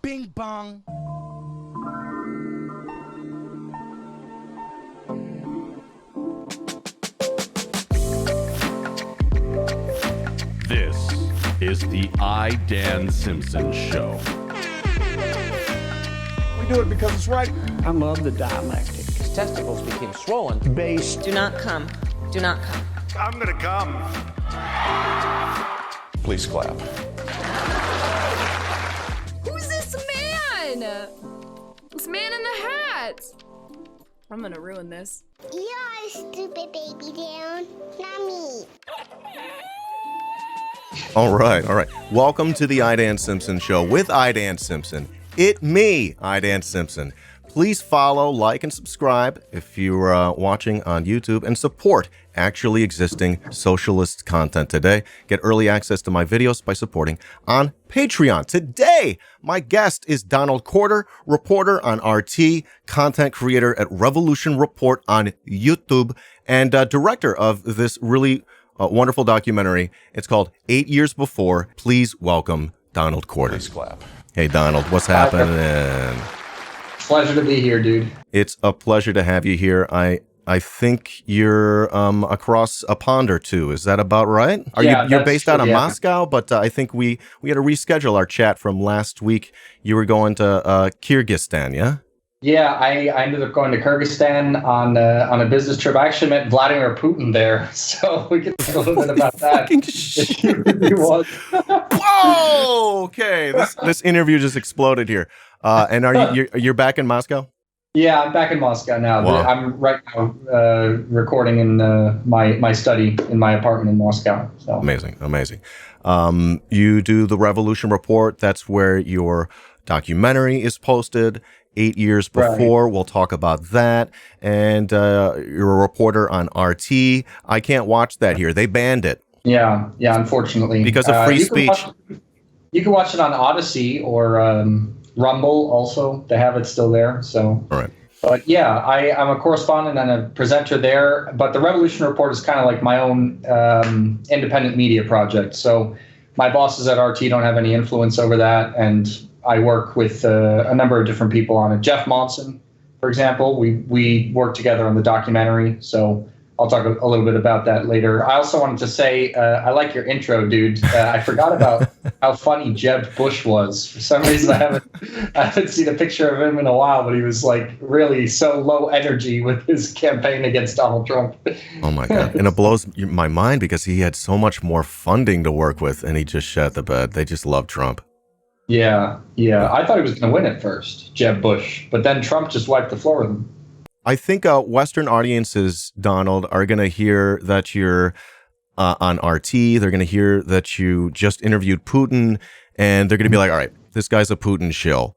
Bing bong. This is the Dan Simpson Show. We do it because it's right. I love the dialectic. His testicles became swollen. Based. Do not come. Do not come. I'm gonna come. Please clap. Who's this man? This man in the hat. I'm gonna ruin this. You're a stupid baby, Dan. Not me. All right. Welcome to the Dan Simpson Show with Dan Simpson. It me, Dan Simpson. Please follow, like, and subscribe if you're watching on YouTube, and support actually existing socialist content today. Get early access to my videos by supporting on Patreon. Today, my guest is Donald Corder, reporter on RT, content creator at Revolution Report on YouTube, and director of this really wonderful documentary. It's called 8 Years Before. Please welcome Donald Corder. Please clap. Hey, Donald, what's happening? Pleasure to be here, dude. It's a pleasure to have you here. I think you're across a pond or two. Is that about right? You're based out of Moscow, but I think we had to reschedule our chat from last week. You were going to Kyrgyzstan, yeah? Yeah, I ended up going to Kyrgyzstan on a business trip. I actually met Vladimir Putin there, so we can talk a little bit about that. Whoa! Okay, this interview just exploded here. And you're back in Moscow? Yeah, I'm back in Moscow now. Wow. I'm right now recording in my study in my apartment in Moscow. So. Amazing. You do the Revolution Report. That's where your documentary is posted 8 years before. Right. We'll talk about that. And you're a reporter on RT. I can't watch that here. They banned it. Yeah, unfortunately. Because of free speech. You can watch it on Odyssey or Rumble also. They have it still there. So. All right. But yeah, I'm a correspondent and a presenter there. But the Revolution Report is kind of like my own independent media project. So my bosses at RT don't have any influence over that. And I work with a number of different people on it. Jeff Monson, for example, we work together on the documentary. So I'll talk a little bit about that later. I also wanted to say, I like your intro, dude. I forgot about how funny Jeb Bush was. For some reason, I haven't seen a picture of him in a while, but he was like really so low energy with his campaign against Donald Trump. Oh my God. And it blows my mind because he had so much more funding to work with and he just shat the bed. They just love Trump. Yeah. I thought he was going to win it first, Jeb Bush, but then Trump just wiped the floor with him. I think Western audiences, Donald, are going to hear that you're on RT. They're going to hear that you just interviewed Putin, and they're going to be like, "All right, this guy's a Putin shill.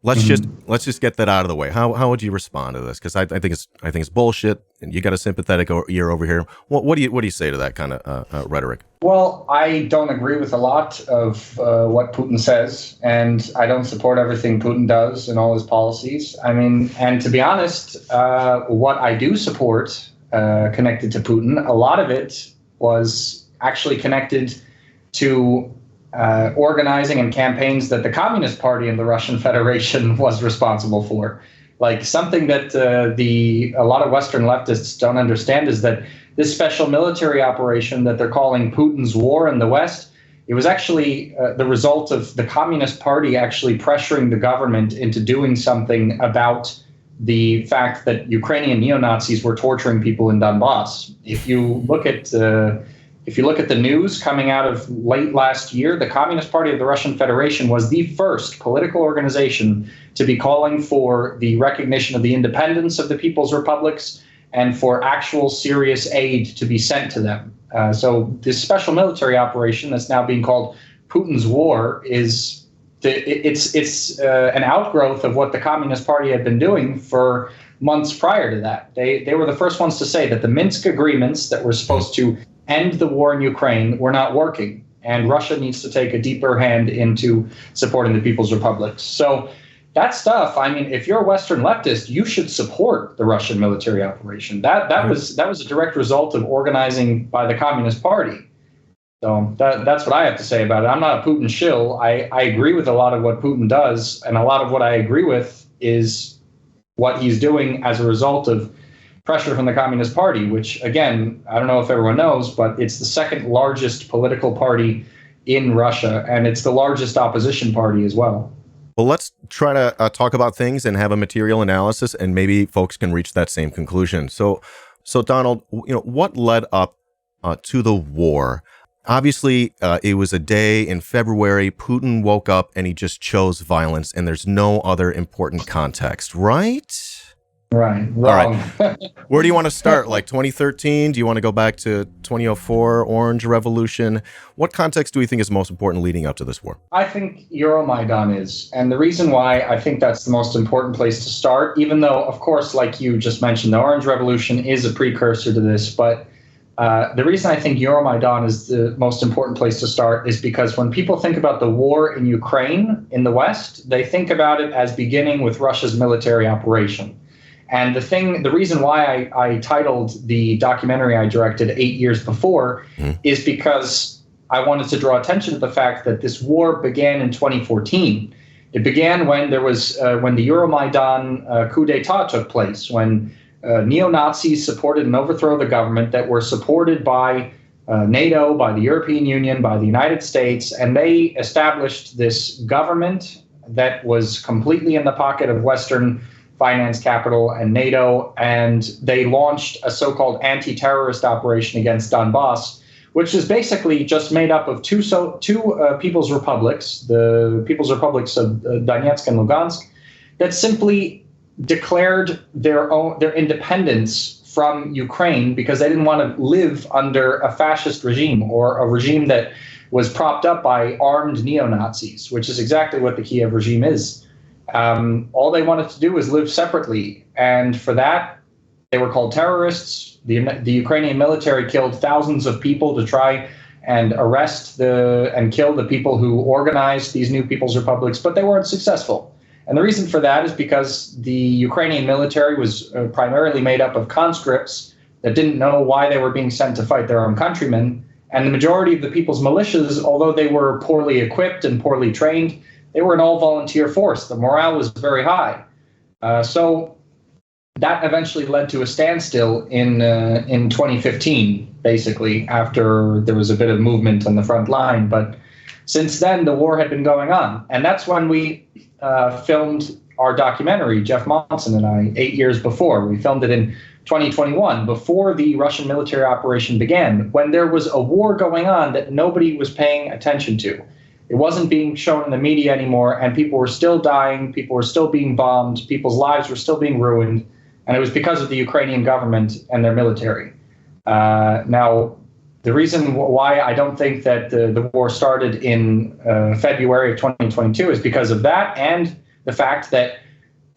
Let's just get that out of the way." How would you respond to this? Because I think it's bullshit, and you got a sympathetic ear over here. What do you say to that kind of rhetoric? Well, I don't agree with a lot of what Putin says, and I don't support everything Putin does and all his policies. I mean, and to be honest, what I do support connected to Putin, a lot of it was actually connected to organizing and campaigns that the Communist Party in the Russian Federation was responsible for. Like something that a lot of Western leftists don't understand is that this special military operation that they're calling Putin's war in the West, it was actually the result of the Communist Party actually pressuring the government into doing something about the fact that Ukrainian neo-Nazis were torturing people in Donbas. If you look at the news coming out of late last year, the Communist Party of the Russian Federation was the first political organization to be calling for the recognition of the independence of the people's republics and for actual serious aid to be sent to them. So this special military operation that's now being called Putin's war is an outgrowth of what the Communist Party had been doing for months prior to that. They were the first ones to say that the Minsk agreements that were supposed to end the war in Ukraine were not working, and Russia needs to take a deeper hand into supporting the People's Republics. So that stuff, I mean, if you're a Western leftist, you should support the Russian military operation. That was a direct result of organizing by the Communist Party. So that's what I have to say about it. I'm not a Putin shill. I agree with a lot of what Putin does, and a lot of what I agree with is what he's doing as a result of pressure from the Communist Party, which, again, I don't know if everyone knows, but it's the second largest political party in Russia, and it's the largest opposition party as well. Well, let's try to talk about things and have a material analysis, and maybe folks can reach that same conclusion. So Donald, what led up to the war? Obviously, it was a day in February. Putin woke up and he just chose violence, and there's no other important context, right? Right. Wrong. All right. Where do you want to start? Like 2013? Do you want to go back to 2004, Orange Revolution? What context do we think is most important leading up to this war? I think Euromaidan is. And the reason why I think that's the most important place to start, even though, of course, like you just mentioned, the Orange Revolution is a precursor to this, but the reason I think Euromaidan is the most important place to start is because when people think about the war in Ukraine in the West, they think about it as beginning with Russia's military operation. And the reason why I titled the documentary I directed 8 years before is because I wanted to draw attention to the fact that this war began in 2014. It began when there was when the Euromaidan coup d'état took place, when neo-Nazis supported an overthrow of the government that were supported by NATO, by the European Union, by the United States, and they established this government that was completely in the pocket of Western finance capital and NATO, and they launched a so-called anti-terrorist operation against Donbas, which is basically just made up of two people's republics, the People's Republics of Donetsk and Lugansk, that simply declared their independence from Ukraine because they didn't want to live under a fascist regime or a regime that was propped up by armed neo-Nazis, which is exactly what the Kiev regime is. All they wanted to do was live separately, and for that, they were called terrorists. The Ukrainian military killed thousands of people to try and arrest and kill the people who organized these new people's republics, but they weren't successful. And the reason for that is because the Ukrainian military was primarily made up of conscripts that didn't know why they were being sent to fight their own countrymen, and the majority of the people's militias, although they were poorly equipped and poorly trained, they were an all-volunteer force. The morale was very high. So that eventually led to a standstill in 2015, basically, after there was a bit of movement on the front line. But since then, the war had been going on. And that's when we filmed our documentary, Jeff Monson and I, 8 years before. We filmed it in 2021, before the Russian military operation began, when there was a war going on that nobody was paying attention to. It wasn't being shown in the media anymore, and people were still dying, people were still being bombed, people's lives were still being ruined, and it was because of the Ukrainian government and their military. Now, the reason why I don't think that the war started in February of 2022 is because of that, and the fact that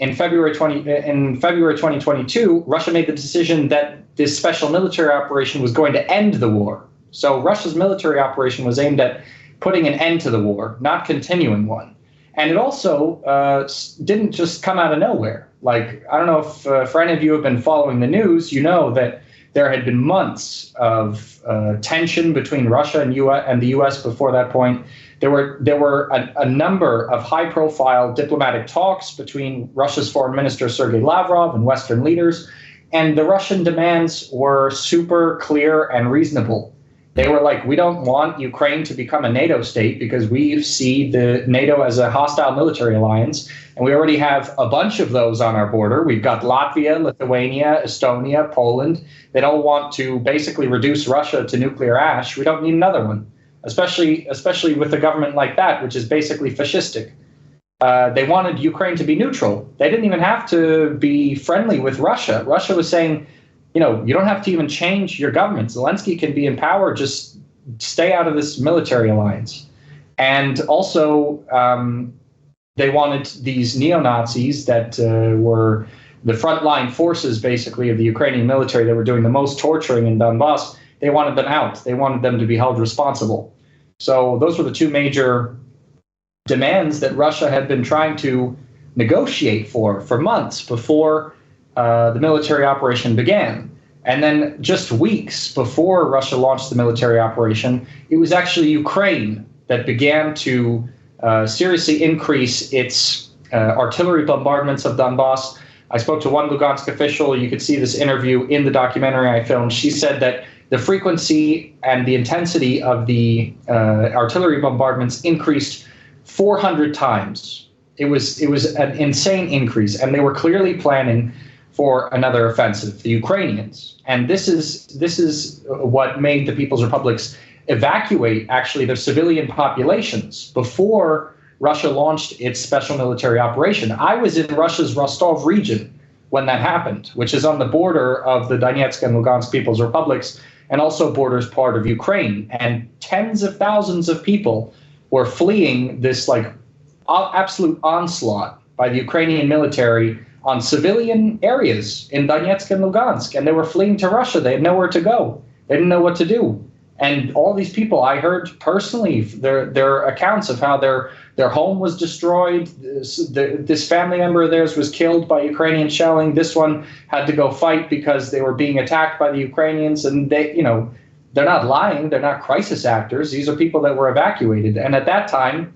in February 2022, Russia made the decision that this special military operation was going to end the war. So Russia's military operation was aimed at putting an end to the war, not continuing one. And it also didn't just come out of nowhere. Like, I don't know if for any of you who have been following the news, you know that there had been months of tension between Russia and the U.S. before that point. There were a number of high-profile diplomatic talks between Russia's foreign minister Sergei Lavrov and Western leaders, and the Russian demands were super clear and reasonable. They were like, we don't want Ukraine to become a NATO state because we see the NATO as a hostile military alliance, and we already have a bunch of those on our border. We've got Latvia, Lithuania, Estonia, Poland. They don't want to basically reduce Russia to nuclear ash. We don't need another one, especially with a government like that, which is basically fascistic. They wanted Ukraine to be neutral. They didn't even have to be friendly with Russia. Russia was saying, you don't have to even change your government. Zelensky can be in power. Just stay out of this military alliance. And also, they wanted these neo-Nazis that were the frontline forces, basically, of the Ukrainian military that were doing the most torturing in Donbas. They wanted them out. They wanted them to be held responsible. So those were the two major demands that Russia had been trying to negotiate for months before the military operation began. And then just weeks before Russia launched the military operation, it was actually Ukraine that began to seriously increase its artillery bombardments of Donbas. I spoke to one Lugansk official. You could see this interview in the documentary I filmed. She said that the frequency and the intensity of the artillery bombardments increased 400 times. It was an insane increase, and they were clearly planning for another offensive, the Ukrainians. And this is what made the People's Republics evacuate actually their civilian populations before Russia launched its special military operation. I was in Russia's Rostov region when that happened, which is on the border of the Donetsk and Lugansk People's Republics and also borders part of Ukraine. And tens of thousands of people were fleeing this like absolute onslaught by the Ukrainian military on civilian areas in Donetsk and Lugansk. And they were fleeing to Russia. They had nowhere to go. They didn't know what to do. And all these people, I heard personally their accounts of how their home was destroyed. This family member of theirs was killed by Ukrainian shelling. This one had to go fight because they were being attacked by the Ukrainians. And they, they're not lying. They're not crisis actors. These are people that were evacuated. And at that time,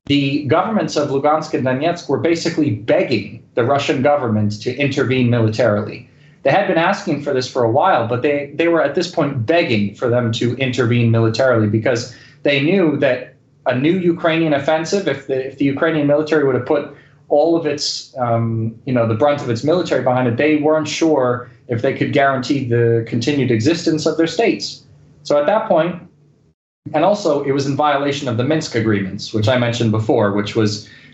the governments of Lugansk and Donetsk were basically begging the Russian government to intervene militarily. They had been asking for this for a while, but they were at this point begging for them to intervene militarily because they knew that a new Ukrainian offensive, if the Ukrainian military would have put all of its, the brunt of its military behind it, they weren't sure if they could guarantee the continued existence of their states. So at that point, and also it was in violation of the Minsk agreements, which I mentioned before, which were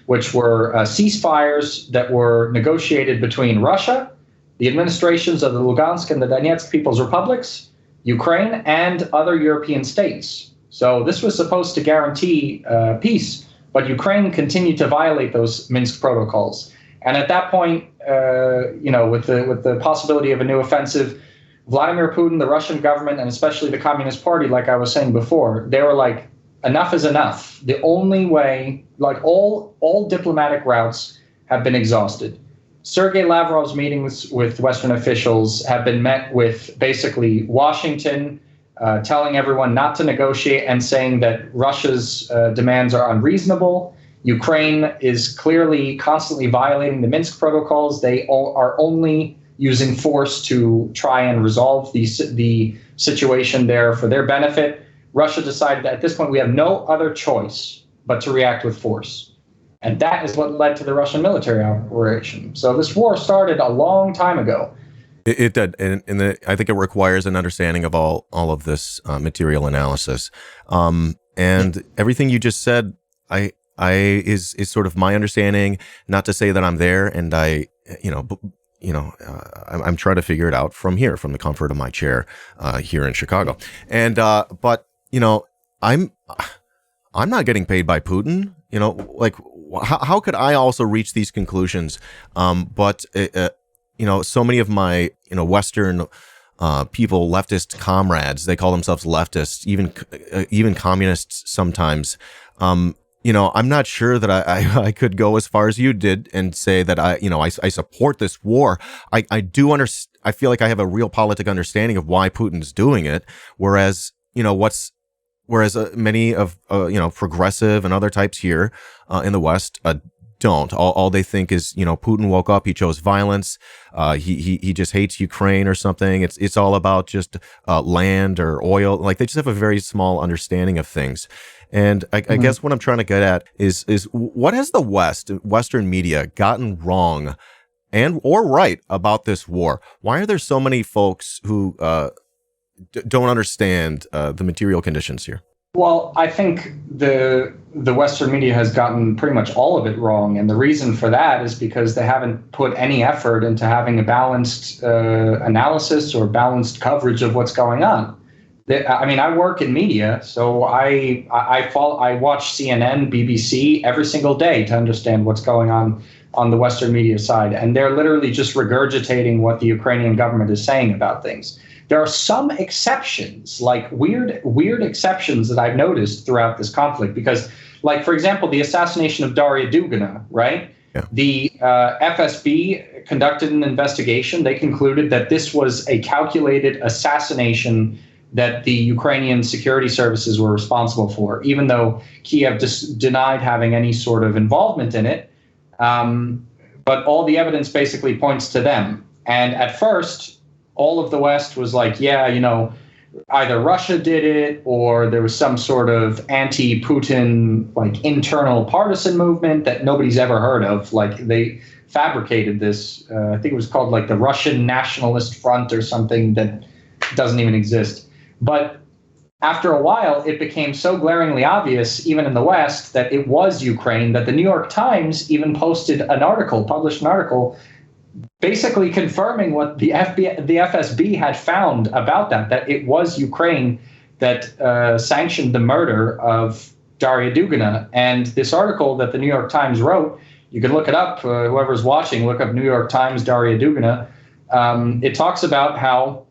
ceasefires that were negotiated between Russia, the administrations of the Lugansk and the Donetsk People's Republics, Ukraine, and other European states. So this was supposed to guarantee peace, but Ukraine continued to violate those Minsk protocols. And at that point, with the possibility of a new offensive, Vladimir Putin, the Russian government, and especially the Communist Party, like I was saying before, they were like, enough is enough. The only way, like all diplomatic routes have been exhausted. Sergei Lavrov's meetings with Western officials have been met with basically Washington telling everyone not to negotiate and saying that Russia's demands are unreasonable. Ukraine is clearly constantly violating the Minsk protocols. They are only using force to try and resolve the situation there for their benefit. Russia decided that at this point we have no other choice but to react with force. And that is what led to the Russian military operation. So this war started a long time ago. It did, and I think it requires an understanding of all of this material analysis. And everything you just said, is sort of my understanding. Not to say that I'm there, and I'm trying to figure it out from here, from the comfort of my chair here in Chicago. And but I'm not getting paid by Putin. How could I also reach these conclusions? But so many of my Western people, leftist comrades, they call themselves leftists, even communists sometimes. I'm not sure that I could go as far as you did and say that I support this war. I do understand. I feel like I have a real politic understanding of why Putin's doing it, whereas many of progressive and other types here in the West don't. All they think is Putin woke up, he chose violence, he just hates Ukraine or something. It's all about just land or oil. Like they just have a very small understanding of things. And I guess what I'm trying to get at is what has the Western media gotten wrong or right about this war? Why are there so many folks who don't understand the material conditions here? Well, I think the Western media has gotten pretty much all of it wrong. And the reason for that is because they haven't put any effort into having a balanced analysis or balanced coverage of what's going on. I work in media, so I watch CNN, BBC every single day to understand what's going on the Western media side. And they're literally just regurgitating what the Ukrainian government is saying about things. There are some exceptions, like weird exceptions that I've noticed throughout this conflict, because, like, for example, the assassination of Daria Dugina, right? Yeah. The FSB conducted an investigation. They concluded that this was a calculated assassination that the Ukrainian security services were responsible for, even though Kiev denied having any sort of involvement in it. But all the evidence basically points to them. And at first, all of the West was like, yeah, either Russia did it or there was some sort of anti-Putin, like, internal partisan movement that nobody's ever heard of. Like, they fabricated this, I think it was called like the Russian Nationalist Front or something that doesn't even exist. But after a while, it became so glaringly obvious, even in the West, that it was Ukraine, that the New York Times even published an article, basically confirming what the FSB had found about that it was Ukraine that sanctioned the murder of Daria Dugina. And this article that the New York Times wrote, you can look it up, whoever's watching, look up New York Times, Daria Dugina. It talks about how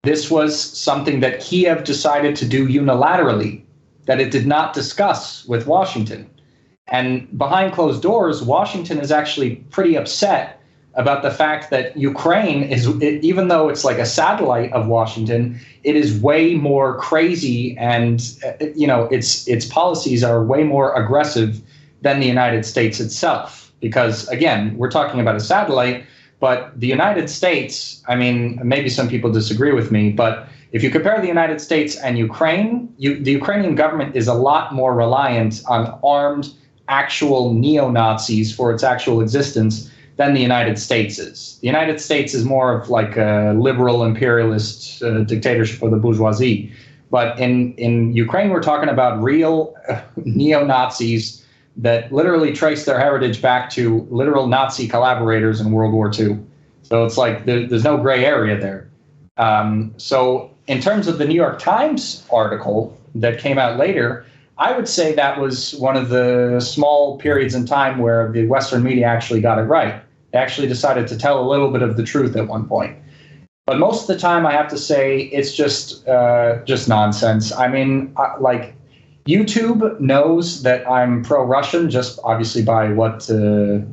this was something that Kiev decided to do unilaterally, that it did not discuss with Washington. And behind closed doors, Washington is actually pretty upset about the fact that Ukraine is, even though it's like a satellite of Washington, it is way more crazy, and its policies are way more aggressive than the United States itself. Because again, we're talking about a satellite, but the United States, I mean, maybe some people disagree with me, but if you compare the United States and Ukraine, the Ukrainian government is a lot more reliant on armed, actual neo-Nazis for its actual existence than the United States is. The United States is more of like a liberal imperialist dictatorship of the bourgeoisie. But in Ukraine, we're talking about real neo-Nazis that literally trace their heritage back to literal Nazi collaborators in World War II. So it's like there's no gray area there. So in terms of the New York Times article that came out later, I would say that was one of the small periods in time where the Western media actually got it right. They actually decided to tell a little bit of the truth at one point. But most of the time, I have to say, it's just nonsense. I mean, like, YouTube knows that I'm pro-Russian just obviously by what the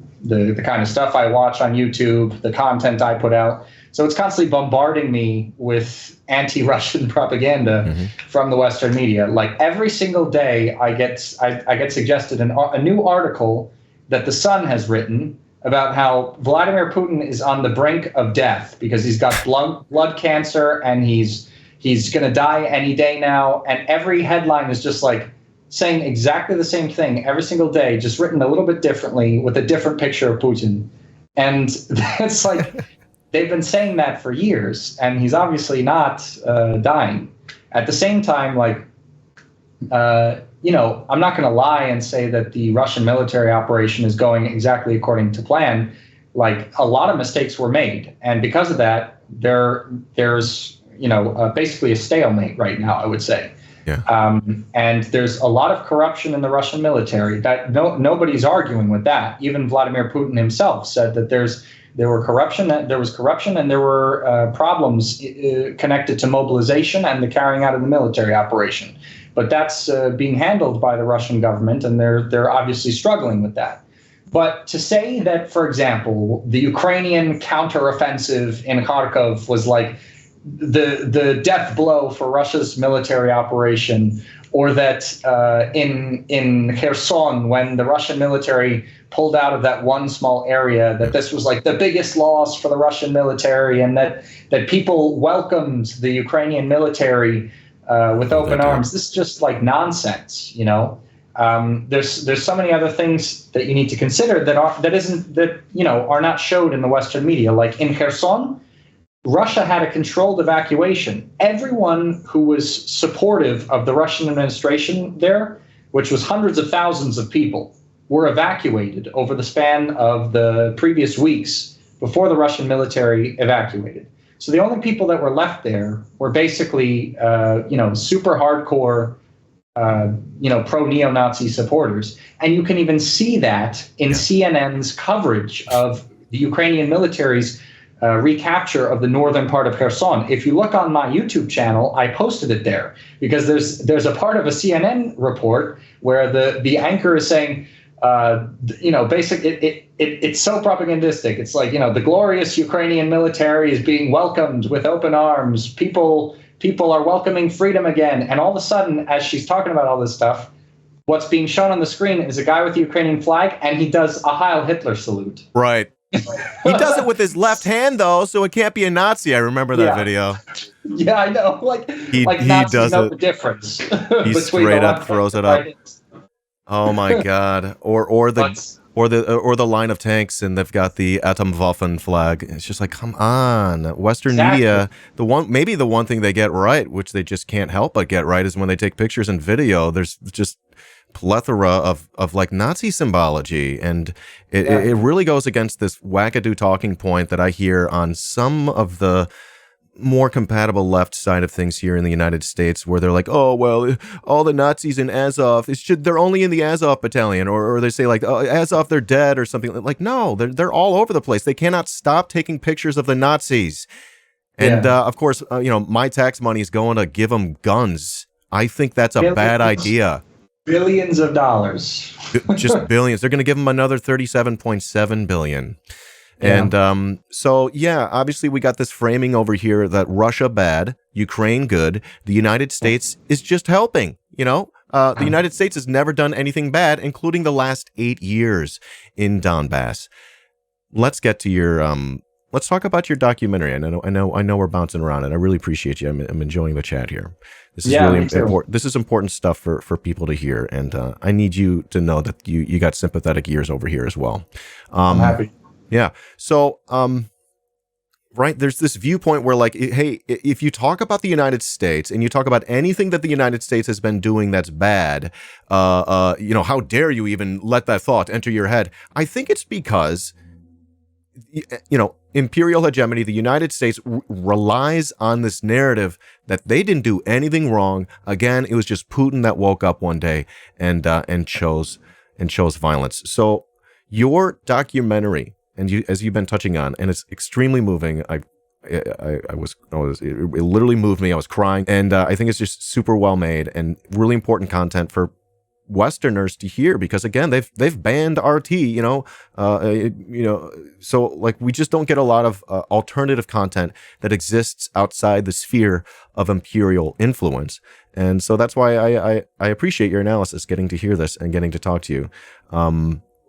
kind of stuff I watch on YouTube, the content I put out. So it's constantly bombarding me with anti-Russian propaganda from the Western media. Like every single day, I get suggested a new article that The Sun has written about how Vladimir Putin is on the brink of death because he's got blood cancer and he's going to die any day now. And every headline is just like saying exactly the same thing every single day, just written a little bit differently with a different picture of Putin. And it's like they've been saying that for years, and he's obviously not dying. At the same time, like, I'm not going to lie and say that the Russian military operation is going exactly according to plan. Like, a lot of mistakes were made. And because of that, there's basically a stalemate right now, I would say. Yeah. And there's a lot of corruption in the Russian military. That nobody's arguing with that. Even Vladimir Putin himself said that there was corruption, and there were problems connected to mobilization and the carrying out of the military operation. But that's being handled by the Russian government, and they're obviously struggling with that. But to say that, for example, the Ukrainian counteroffensive in Kharkov was like the death blow for Russia's military operation, or that in Kherson, when the Russian military pulled out of that one small area, that this was like the biggest loss for the Russian military, and that people welcomed the Ukrainian military with open arms. This is just like nonsense, There's so many other things that you need to consider that are not showed in the Western media. Like in Kherson, Russia had a controlled evacuation. Everyone who was supportive of the Russian administration there, which was hundreds of thousands of people, were evacuated over the span of the previous weeks before the Russian military evacuated. So the only people that were left there were basically, super hardcore, pro-neo-Nazi supporters. And you can even see that in CNN's coverage of the Ukrainian military's recapture of the northern part of Kherson. If you look on my YouTube channel, I posted it there because there's a part of a CNN report where the anchor is saying, It's so propagandistic. It's like, the glorious Ukrainian military is being welcomed with open arms. People are welcoming freedom again. And all of a sudden, as she's talking about all this stuff, what's being shown on the screen is a guy with the Ukrainian flag, and he does a Heil Hitler salute. Right. He does it with his left hand, though, so it can't be a Nazi. I remember that video. Yeah, I know. He Nazis does know it. the difference. He straight up throws it up. Oh my God! Or the line of tanks, and they've got the Atomwaffen flag. It's just like, come on, Western media. The one thing they get right, which they just can't help but get right, is when they take pictures and video. There's just plethora of like Nazi symbology, and it really goes against this wackadoo talking point that I hear on some of the more compatible left side of things here in the United States, where they're like, oh, well, all the Nazis in Azov, they're only in the Azov battalion, or they say like, oh, Azov, they're dead or something. Like, no, they're all over the place. They cannot stop taking pictures of the Nazis. And of course, my tax money is going to give them guns. I think that's a bad idea. Billions of dollars. Just billions. They're going to give them another $37.7 billion. And so, obviously we got this framing over here that Russia bad, Ukraine good, the United States is just helping, The United States has never done anything bad, including the last 8 years in Donbas. Let's get to your, let's talk about your documentary. I know we're bouncing around, and I really appreciate you. I'm enjoying the chat here. This is really important. This is important stuff for people to hear, and I need you to know that you got sympathetic ears over here as well. I'm happy. Yeah. So, right, there's this viewpoint where, like, hey, if you talk about the United States and you talk about anything that the United States has been doing that's bad, how dare you even let that thought enter your head? I think it's because, imperial hegemony, the United States relies on this narrative that they didn't do anything wrong. Again, it was just Putin that woke up one day and chose violence. So your documentary, and as you've been touching on, and it's extremely moving. It literally moved me. I was crying, and I think it's just super well made and really important content for Westerners to hear, because again, they've banned RT. So like we just don't get a lot of alternative content that exists outside the sphere of imperial influence, and so that's why I appreciate your analysis, getting to hear this and getting to talk to you.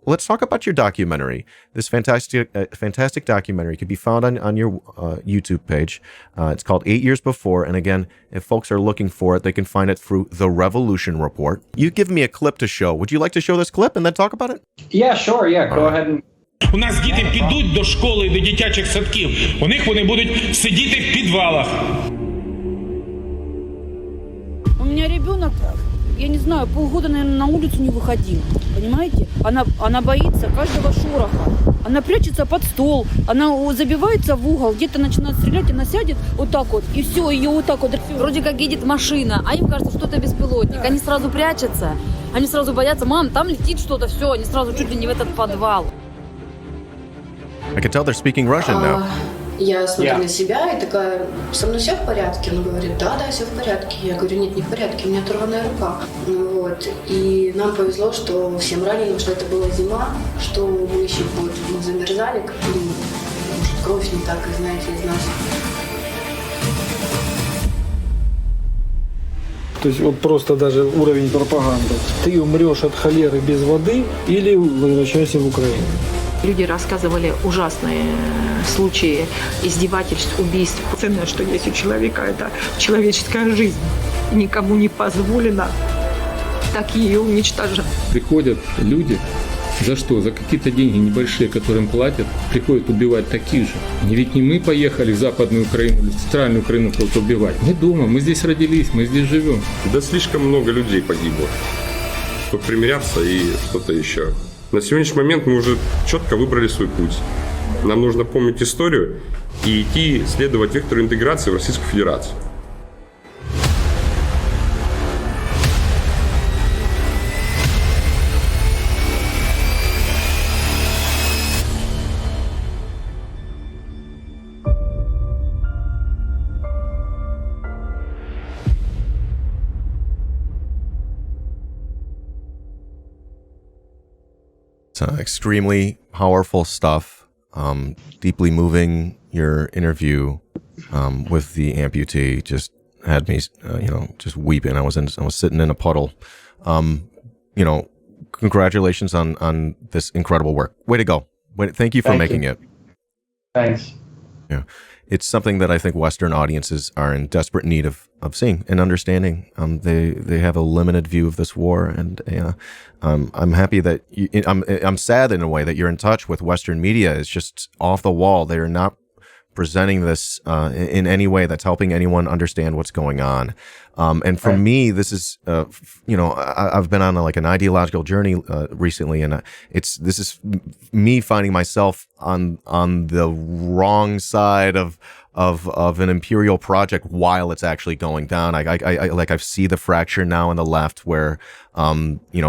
Let's talk about your documentary. This fantastic documentary can be found on your YouTube page. It's called 8 Years Before. And again, if folks are looking for it, they can find it through The Revolution Report. You've given me a clip to show. Would you like to show this clip and then talk about it? Yeah, sure. Yeah, go ahead. У нас діти підуть до школи, до дитячих садків. У них вони будуть сидіти в підвалах. У меня ребенок, я не знаю, полгода, наверное, на улицу не выходил, понимаете? Она боится каждого шороха. Она прячется под стол, она забивается в угол, где-то начинает стрелять, она сядет вот так вот, и все, ее вот так вот. Вроде как едет машина, а им кажется, что это беспилотник. Они сразу прячутся, они сразу боятся, мам, там летит что-то, все, они сразу чуть ли не в этот подвал. I can tell they're speaking Russian now. Я смотрю на себя и такая, со мной все в порядке? Он говорит, да, все в порядке. Я говорю, нет, не в порядке, у меня оторванная рука. Вот. И нам повезло, что всем раненым, что это была зима, что мы еще замерзали, как может, кровь не так, знаете, из нас. То есть вот просто даже уровень пропаганды. Ты умрешь от холеры без воды или возвращайся в Украину. Люди рассказывали ужасные случаи издевательств, убийств. Ценное, что есть у человека, это человеческая жизнь. Никому не позволено так ее уничтожать. Приходят люди, за что? За какие-то деньги небольшие, которые им платят, приходят убивать таких же. Ведь не мы поехали в Западную Украину или в Центральную Украину кого-то убивать. Мы дома, мы здесь родились, мы здесь живем. Да слишком много людей погибло, чтобы примиряться и что-то еще. На сегодняшний момент мы уже четко выбрали свой путь. Нам нужно помнить историю и идти следовать вектору интеграции в Российскую Федерацию. extremely powerful stuff. Deeply moving. Your interview with the amputee just had me, just weeping. I was sitting in a puddle. Congratulations on this incredible work. Way to go. Thank you for making it. Thanks. Yeah. It's something that I think Western audiences are in desperate need of seeing and understanding. They have a limited view of this war, and I'm happy that I'm sad in a way that you're in touch with Western media. It's just off the wall. They are not presenting this in any way that's helping anyone understand what's going on. And for me, this is, I've been on an ideological journey recently, and this is me finding myself on the wrong side of an imperial project while it's actually going down. I see the fracture now in the left where,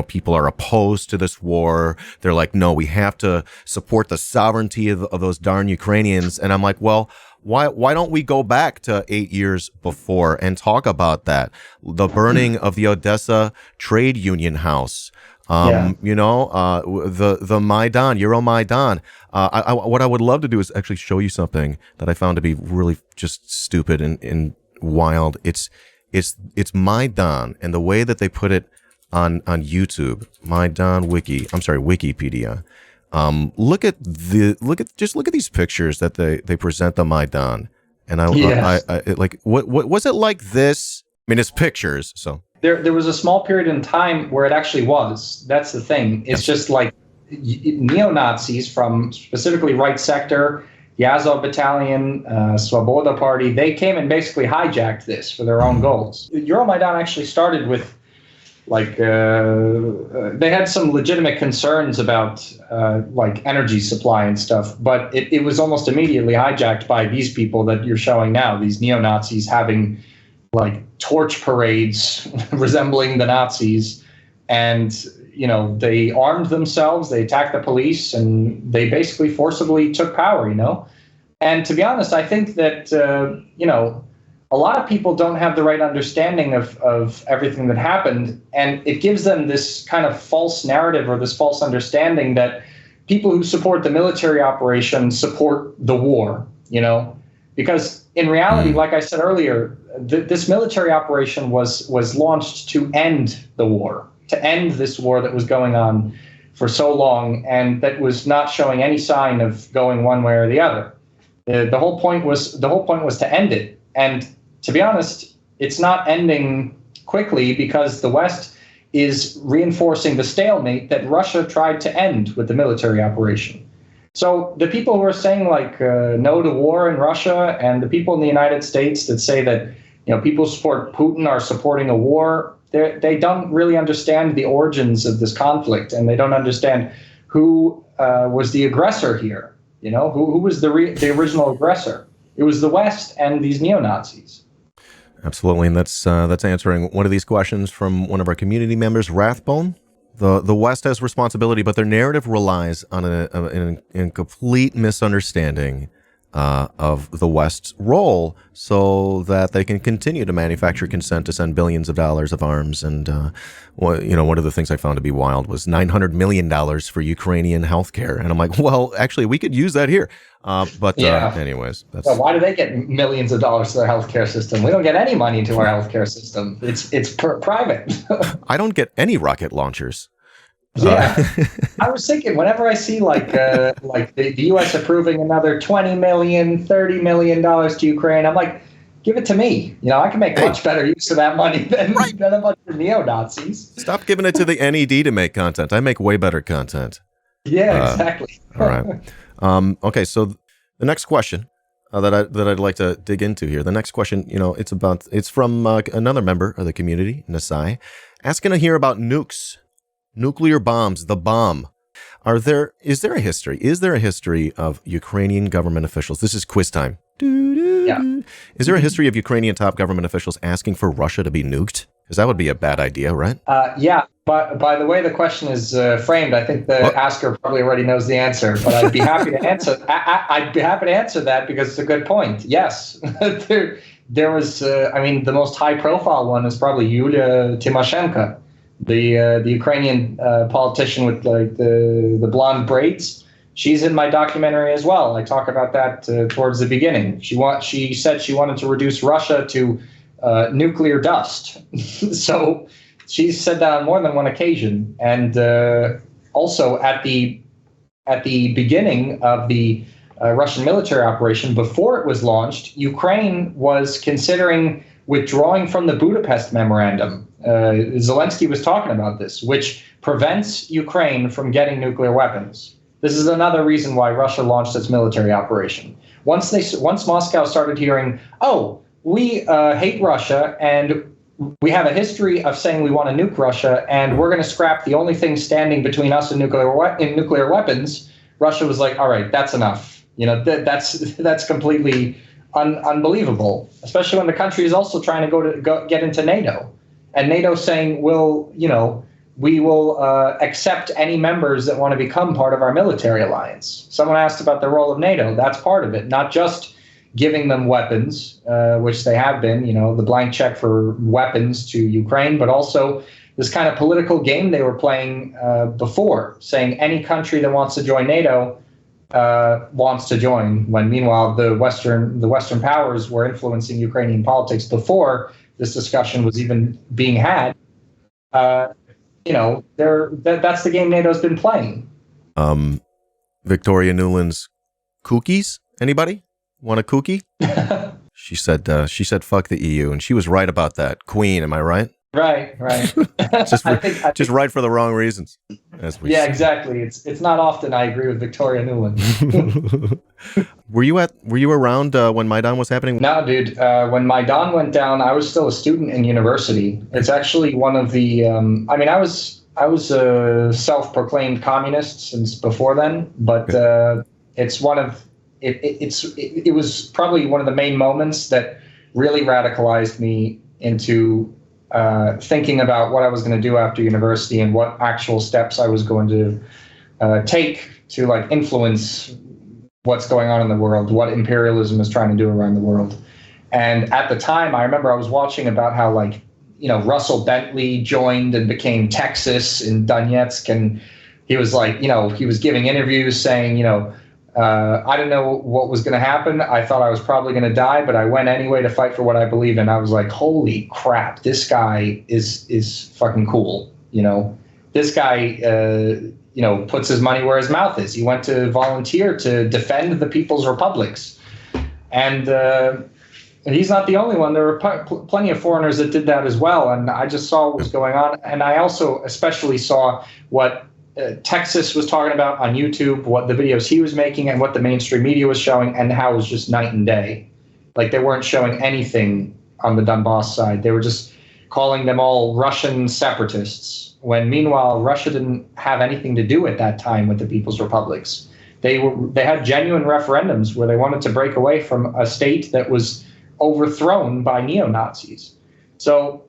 people are opposed to this war. They're like, no, we have to support the sovereignty of those darn Ukrainians. And I'm like, well, why don't we go back to 8 years before and talk about that? The burning of the Odessa trade union house. The Maidan, Euromaidan. What I would love to do is actually show you something that I found to be really just stupid and wild. It's Maidan, and the way that they put it on YouTube, Maidan Wikipedia. Look at these pictures that they present the Maidan, and I what was it like this? I mean, it's pictures, so. There was a small period in time where it actually was. That's the thing. It's just like neo-Nazis from specifically right sector, the Azov Battalion, Svoboda Party, they came and basically hijacked this for their own goals. Euromaidan actually started with, they had some legitimate concerns about energy supply and stuff, but it was almost immediately hijacked by these people that you're showing now, these neo-Nazis having torch parades resembling the Nazis. And, they armed themselves, they attacked the police, and they basically forcibly took power, And to be honest, I think that, a lot of people don't have the right understanding of everything that happened. And it gives them this kind of false narrative or this false understanding that people who support the military operation support the war, Because in reality, like I said earlier, this military operation was launched to end the war, to end this war that was going on for so long and that was not showing any sign of going one way or the other. The whole point was to end it. And to be honest, it's not ending quickly because the West is reinforcing the stalemate that Russia tried to end with the military operation. So the people who are saying no to war in Russia, and the people in the United States that say that people who support Putin are supporting a war, they don't really understand the origins of this conflict, and they don't understand who was the aggressor here. Who was the original aggressor? It was the West and these neo-Nazis. Absolutely, and that's answering one of these questions from one of our community members, Rathbone. The West has responsibility, but their narrative relies on a complete misunderstanding of the West's role so that they can continue to manufacture consent to send billions of dollars of arms. And, one of the things I found to be wild was $900 million for Ukrainian healthcare. And I'm like, well, actually, we could use that here. Anyways. So why do they get millions of dollars to their healthcare system? We don't get any money into our healthcare system. It's private. I don't get any rocket launchers. Yeah, I was thinking whenever I see the U.S. approving another $20 million, $30 million to Ukraine, I'm like, give it to me. I can make much better use of that money than a bunch of neo-Nazis. Stop giving it to the NED to make content. I make way better content. Yeah, exactly. All right. Okay, so the next question that I'd like to dig into here. The next question, it's from another member of the community, Nasai, asking to hear about nukes. Nuclear bombs, the bomb. Is there a history of Ukrainian government officials? This is quiz time. Yeah. Is there a history of Ukrainian top government officials asking for Russia to be nuked? Because that would be a bad idea, right? Yeah, but by the way the question is framed, I think the asker probably already knows the answer. But I'd be happy to answer. I'd be happy to answer that because it's a good point. Yes, there was. The most high-profile one is probably Yulia Tymoshenko. the Ukrainian politician with like the blonde braids. She's in my documentary as well. I talk about that towards the beginning. She said she wanted to reduce Russia to nuclear dust. So she's said that on more than one occasion. And also at the beginning of the Russian military operation, before it was launched, Ukraine was considering withdrawing from the Budapest Memorandum. Zelensky was talking about this, which prevents Ukraine from getting nuclear weapons. This is another reason why Russia launched its military operation. Once Moscow started hearing, oh, we hate Russia and we have a history of saying we want to nuke Russia and we're going to scrap the only thing standing between us and nuclear weapons, Russia was like, all right, that's enough. You know, that's completely unbelievable, especially when the country is also trying to get into NATO. And NATO saying, well, you know, we will accept any members that want to become part of our military alliance. Someone asked about the role of NATO. That's part of it, not just giving them weapons, which they have been, you know, the blank check for weapons to Ukraine, but also this kind of political game they were playing before, saying any country that wants to join NATO wants to join, when meanwhile the Western powers were influencing Ukrainian politics before this discussion was even being had. You know, that's the game NATO's been playing. Victoria Nuland's cookies. Anybody want a cookie? She said fuck the EU, and she was right about that. Queen, am I right? Right. just right for the wrong reasons. Yeah, exactly. It's not often I agree with Victoria Nuland. Were you around when Maidan was happening? No, dude. When Maidan went down, I was still a student in university. It's actually one of the. I mean, I was a self-proclaimed communist since before then, but it's one of. It was probably one of the main moments that really radicalized me into thinking about what I was going to do after university and what actual steps I was going to take to like influence what's going on in the world, what imperialism is trying to do around the world. And at the time, I remember I was watching about how like, you know, Russell Bentley joined and became Texas in Donetsk. And he was like, you know, he was giving interviews saying, you know, I didn't know what was going to happen. I thought I was probably going to die, but I went anyway to fight for what I believe in. I was like, holy crap, this guy is fucking cool. You know, this guy, you know, puts his money where his mouth is. He went to volunteer to defend the People's Republics. And he's not the only one. There were plenty of foreigners that did that as well. And I just saw what was going on. And I also especially saw what Texas was talking about on YouTube, what the videos he was making and what the mainstream media was showing, and how it was just night and day. Like they weren't showing anything on the Donbas side. They were just calling them all Russian separatists, when meanwhile Russia didn't have anything to do at that time with the People's Republics. They had genuine referendums where they wanted to break away from a state that was overthrown by neo-Nazis. So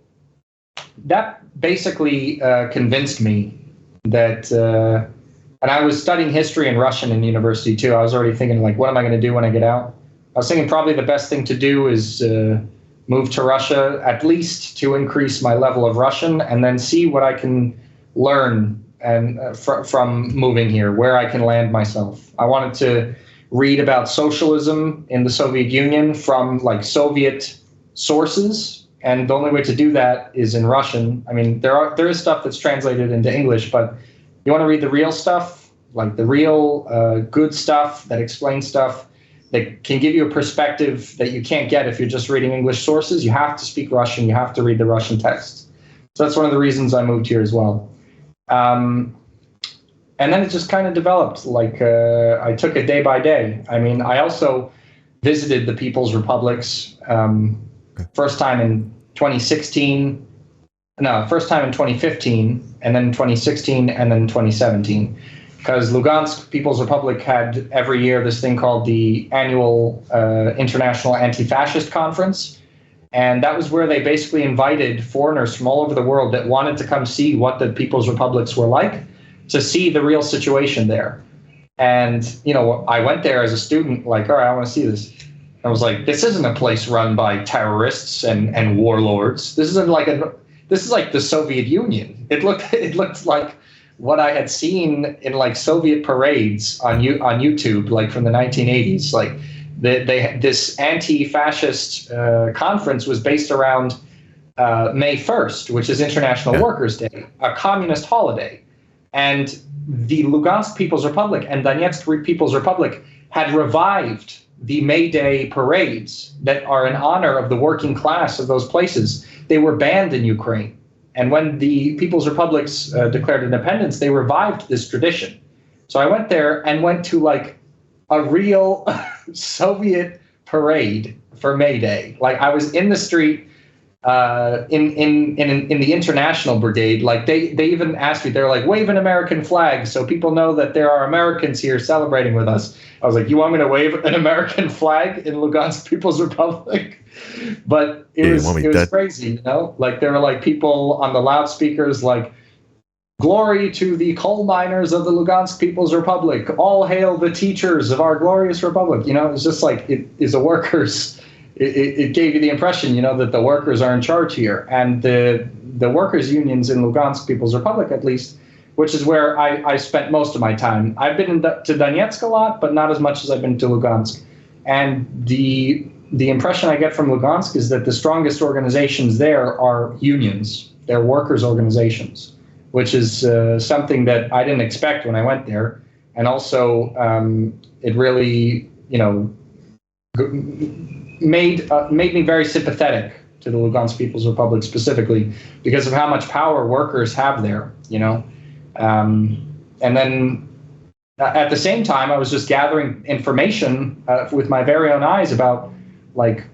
that basically convinced me that, and I was studying history and Russian in university too. I was already thinking like, what am I going to do when I get out? I was thinking probably the best thing to do is move to Russia, at least to increase my level of Russian, and then see what I can learn and from moving here, where I can land myself. I wanted to read about socialism in the Soviet Union from like Soviet sources. And the only way to do that is in Russian. I mean, there is stuff that's translated into English, but you want to read the real stuff, like the real good stuff that explains stuff that can give you a perspective that you can't get if you're just reading English sources. You have to speak Russian. You have to read the Russian texts. So that's one of the reasons I moved here as well. And then it just kind of developed. Like I took it day by day. I mean, I also visited the People's Republics. First time in 2015, and then 2016, and then 2017. Because Lugansk People's Republic had every year this thing called the annual International Anti-Fascist Conference. And that was where they basically invited foreigners from all over the world that wanted to come see what the People's Republics were like, to see the real situation there. And, you know, I went there as a student, like, all right, I want to see this. I was like, this isn't a place run by terrorists and warlords. This isn't like this is like the Soviet Union. It looked like what I had seen in like Soviet parades on YouTube, like from the 1980s. Like this anti-fascist conference was based around May 1st, which is International Workers' Day, a communist holiday. And the Lugansk People's Republic and Donetsk People's Republic had revived the May Day parades that are in honor of the working class of those places. They were banned in Ukraine. And when the People's Republics declared independence, they revived this tradition. So I went there and went to like a real Soviet parade for May Day. Like I was in the street in the International Brigade. Like they even asked me, they're like, wave an American flag so people know that there are Americans here celebrating with us. I was like, you want me to wave an American flag in Lugansk People's Republic? But it was crazy, you know? Like there were like people on the loudspeakers like, glory to the coal miners of the Lugansk People's Republic. All hail the teachers of our glorious republic. You know, it's just like it is a workers. It gave you the impression, you know, that the workers are in charge here. And the workers' unions in Lugansk People's Republic, at least, which is where I spent most of my time. I've been to Donetsk a lot, but not as much as I've been to Lugansk. And the impression I get from Lugansk is that the strongest organizations there are unions. They're workers' organizations, which is something that I didn't expect when I went there. And also, it really, you know, made me very sympathetic to the Lugansk People's Republic specifically because of how much power workers have there, you know. And then at the same time, I was just gathering information with my very own eyes about like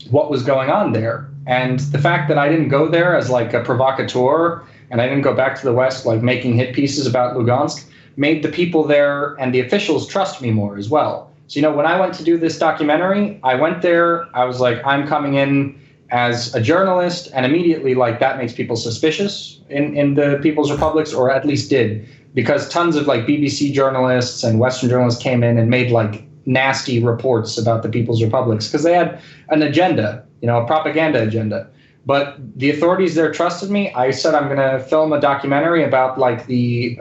what was going on there. And the fact that I didn't go there as like a provocateur and I didn't go back to the West like making hit pieces about Lugansk made the people there and the officials trust me more as well. So, you know, when I went to do this documentary, I went there, I was like, I'm coming in as a journalist, and immediately, like, that makes people suspicious in the People's Republics, or at least did, because tons of, like, BBC journalists and Western journalists came in and made, like, nasty reports about the People's Republics, because they had an agenda, you know, a propaganda agenda. But the authorities there trusted me. I said I'm going to film a documentary about, like, the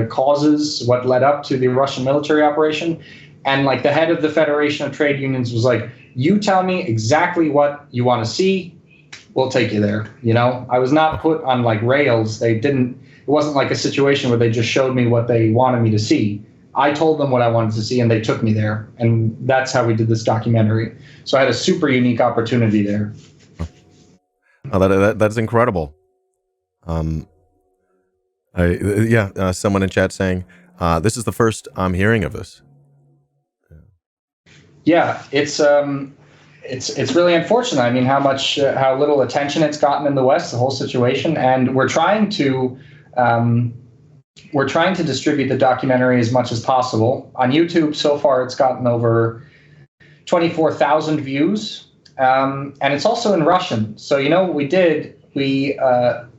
causes, what led up to the Russian military operation. And like the head of the Federation of Trade Unions was like, you tell me exactly what you want to see, we'll take you there. You know, I was not put on like rails. It wasn't like a situation where they just showed me what they wanted me to see. I told them what I wanted to see and they took me there. And that's how we did this documentary. So I had a super unique opportunity there. Oh, that's incredible. Someone in chat saying, this is the first I'm hearing of this. Yeah, it's really unfortunate. I mean, how little attention it's gotten in the West, the whole situation, and we're trying to distribute the documentary as much as possible on YouTube. So far, it's gotten over 24,000 views, and it's also in Russian. So you know what we did?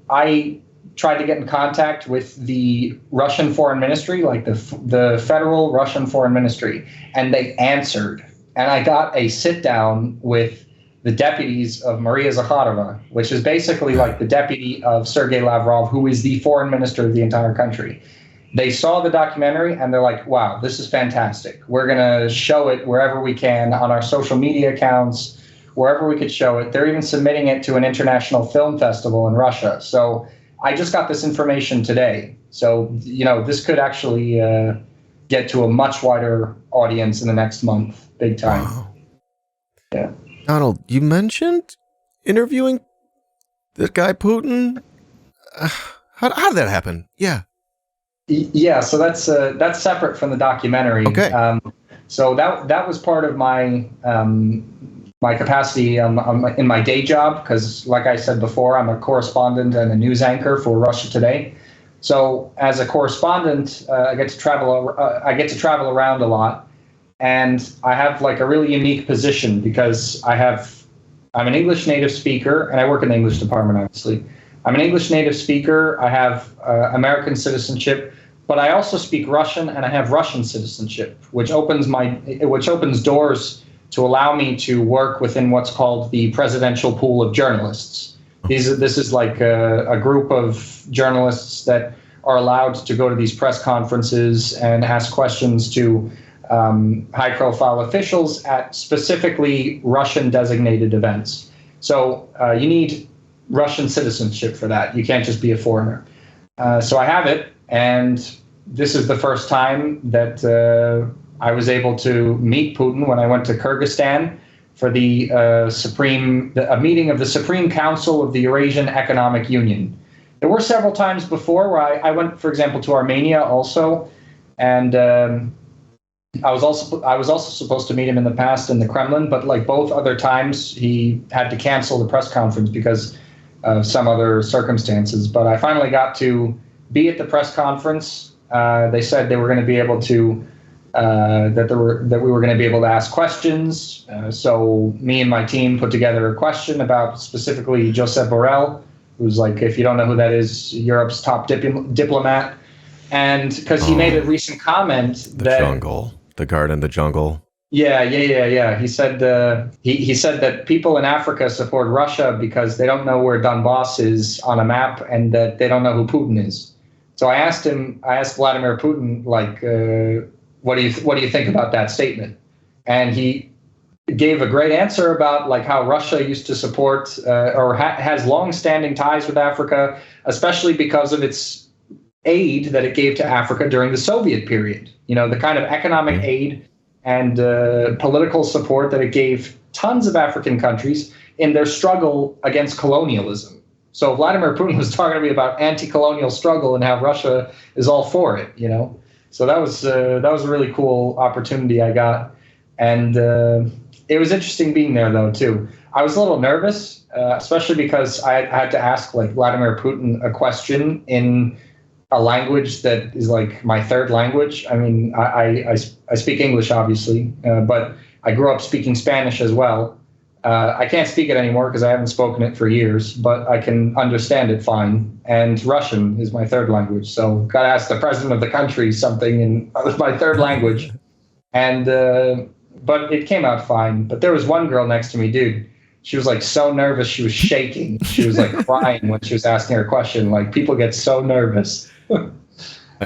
I tried to get in contact with the Russian Foreign Ministry, like the federal Russian Foreign Ministry, and they answered. And I got a sit down with the deputies of Maria Zakharova, which is basically like the deputy of Sergei Lavrov, who is the foreign minister of the entire country. They saw the documentary and they're like, wow, this is fantastic. We're going to show it wherever we can on our social media accounts, wherever we could show it. They're even submitting it to an international film festival in Russia. So I just got this information today. So, you know, this could actually get to a much wider audience in the next month. Big time. Wow. Yeah. Donald, you mentioned interviewing this guy Putin. How did that happen? Yeah. Yeah. So that's separate from the documentary. Okay. So that was part of my my capacity in my day job, because, like I said before, I'm a correspondent and a news anchor for Russia Today. So as a correspondent, I get to travel around a lot. And I have like a really unique position because I'm an English native speaker, and I work in the English department, obviously. I'm an English native speaker. I have American citizenship, but I also speak Russian, and I have Russian citizenship, which opens doors to allow me to work within what's called the presidential pool of journalists. This is like a group of journalists that are allowed to go to these press conferences and ask questions to high-profile officials at specifically Russian-designated events. So you need Russian citizenship for that. You can't just be a foreigner. So I have it, and this is the first time that I was able to meet Putin when I went to Kyrgyzstan for the a meeting of the Supreme Council of the Eurasian Economic Union. There were several times before where I went, for example, to Armenia also, and I was also supposed to meet him in the past in the Kremlin, but like both other times, he had to cancel the press conference because of some other circumstances. But I finally got to be at the press conference. They said they were going to be able to that we were going to be able to ask questions. So me and my team put together a question about specifically Josep Borrell, who's like, if you don't know who that is, Europe's top diplomat. And because he made a recent comment the guard in the jungle. Yeah. He said he said that people in Africa support Russia because they don't know where Donbas is on a map and that they don't know who Putin is. So I asked Vladimir Putin, like, what do you think about that statement? And he gave a great answer about like how Russia used to support has long-standing ties with Africa, especially because of its aid that it gave to Africa during the Soviet period. You know, the kind of economic aid and political support that it gave tons of African countries in their struggle against colonialism. So Vladimir Putin was talking to me about anti-colonial struggle and how Russia is all for it, you know. So that was a really cool opportunity I got. And it was interesting being there, though, too. I was a little nervous, especially because I had to ask like Vladimir Putin a question in a language that is like my third language. I mean, I speak English, obviously, but I grew up speaking Spanish as well. I can't speak it anymore because I haven't spoken it for years, but I can understand it fine. And Russian is my third language. So got to ask the president of the country something in my third language. And but it came out fine. But there was one girl next to me, dude. She was like so nervous. She was shaking. She was like crying when she was asking her question. Like people get so nervous.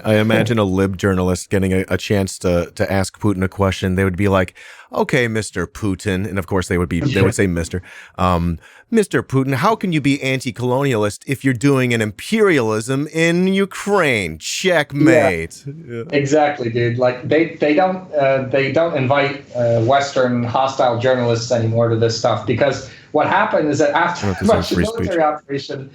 I imagine a lib journalist getting a chance to ask Putin a question. They would be like, "Okay, Mr. Putin," and of course they would say Mr. Mr. Putin, how can you be anti-colonialist if you're doing an imperialism in Ukraine? Checkmate. Yeah, exactly, dude. Like they don't invite Western hostile journalists anymore to this stuff because what happened is that after the Russian military operation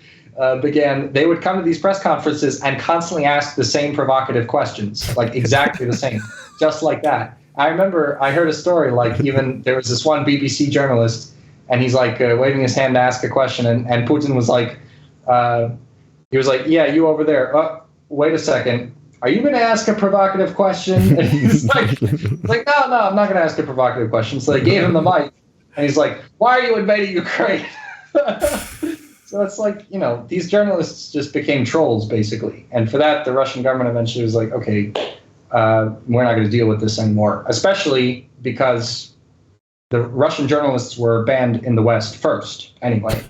began, they would come to these press conferences and constantly ask the same provocative questions, like exactly the same, just like that. I remember I heard a story, like even there was this one BBC journalist, and he's like waving his hand to ask a question, and Putin was like, yeah, you over there. Wait a second. Are you going to ask a provocative question? And he's like, no, I'm not going to ask a provocative question. So they gave him the mic, and he's like, why are you invading Ukraine? So it's like, you know, these journalists just became trolls, basically. And for that, the Russian government eventually was like, okay, we're not going to deal with this anymore, especially because the Russian journalists were banned in the West first, anyway.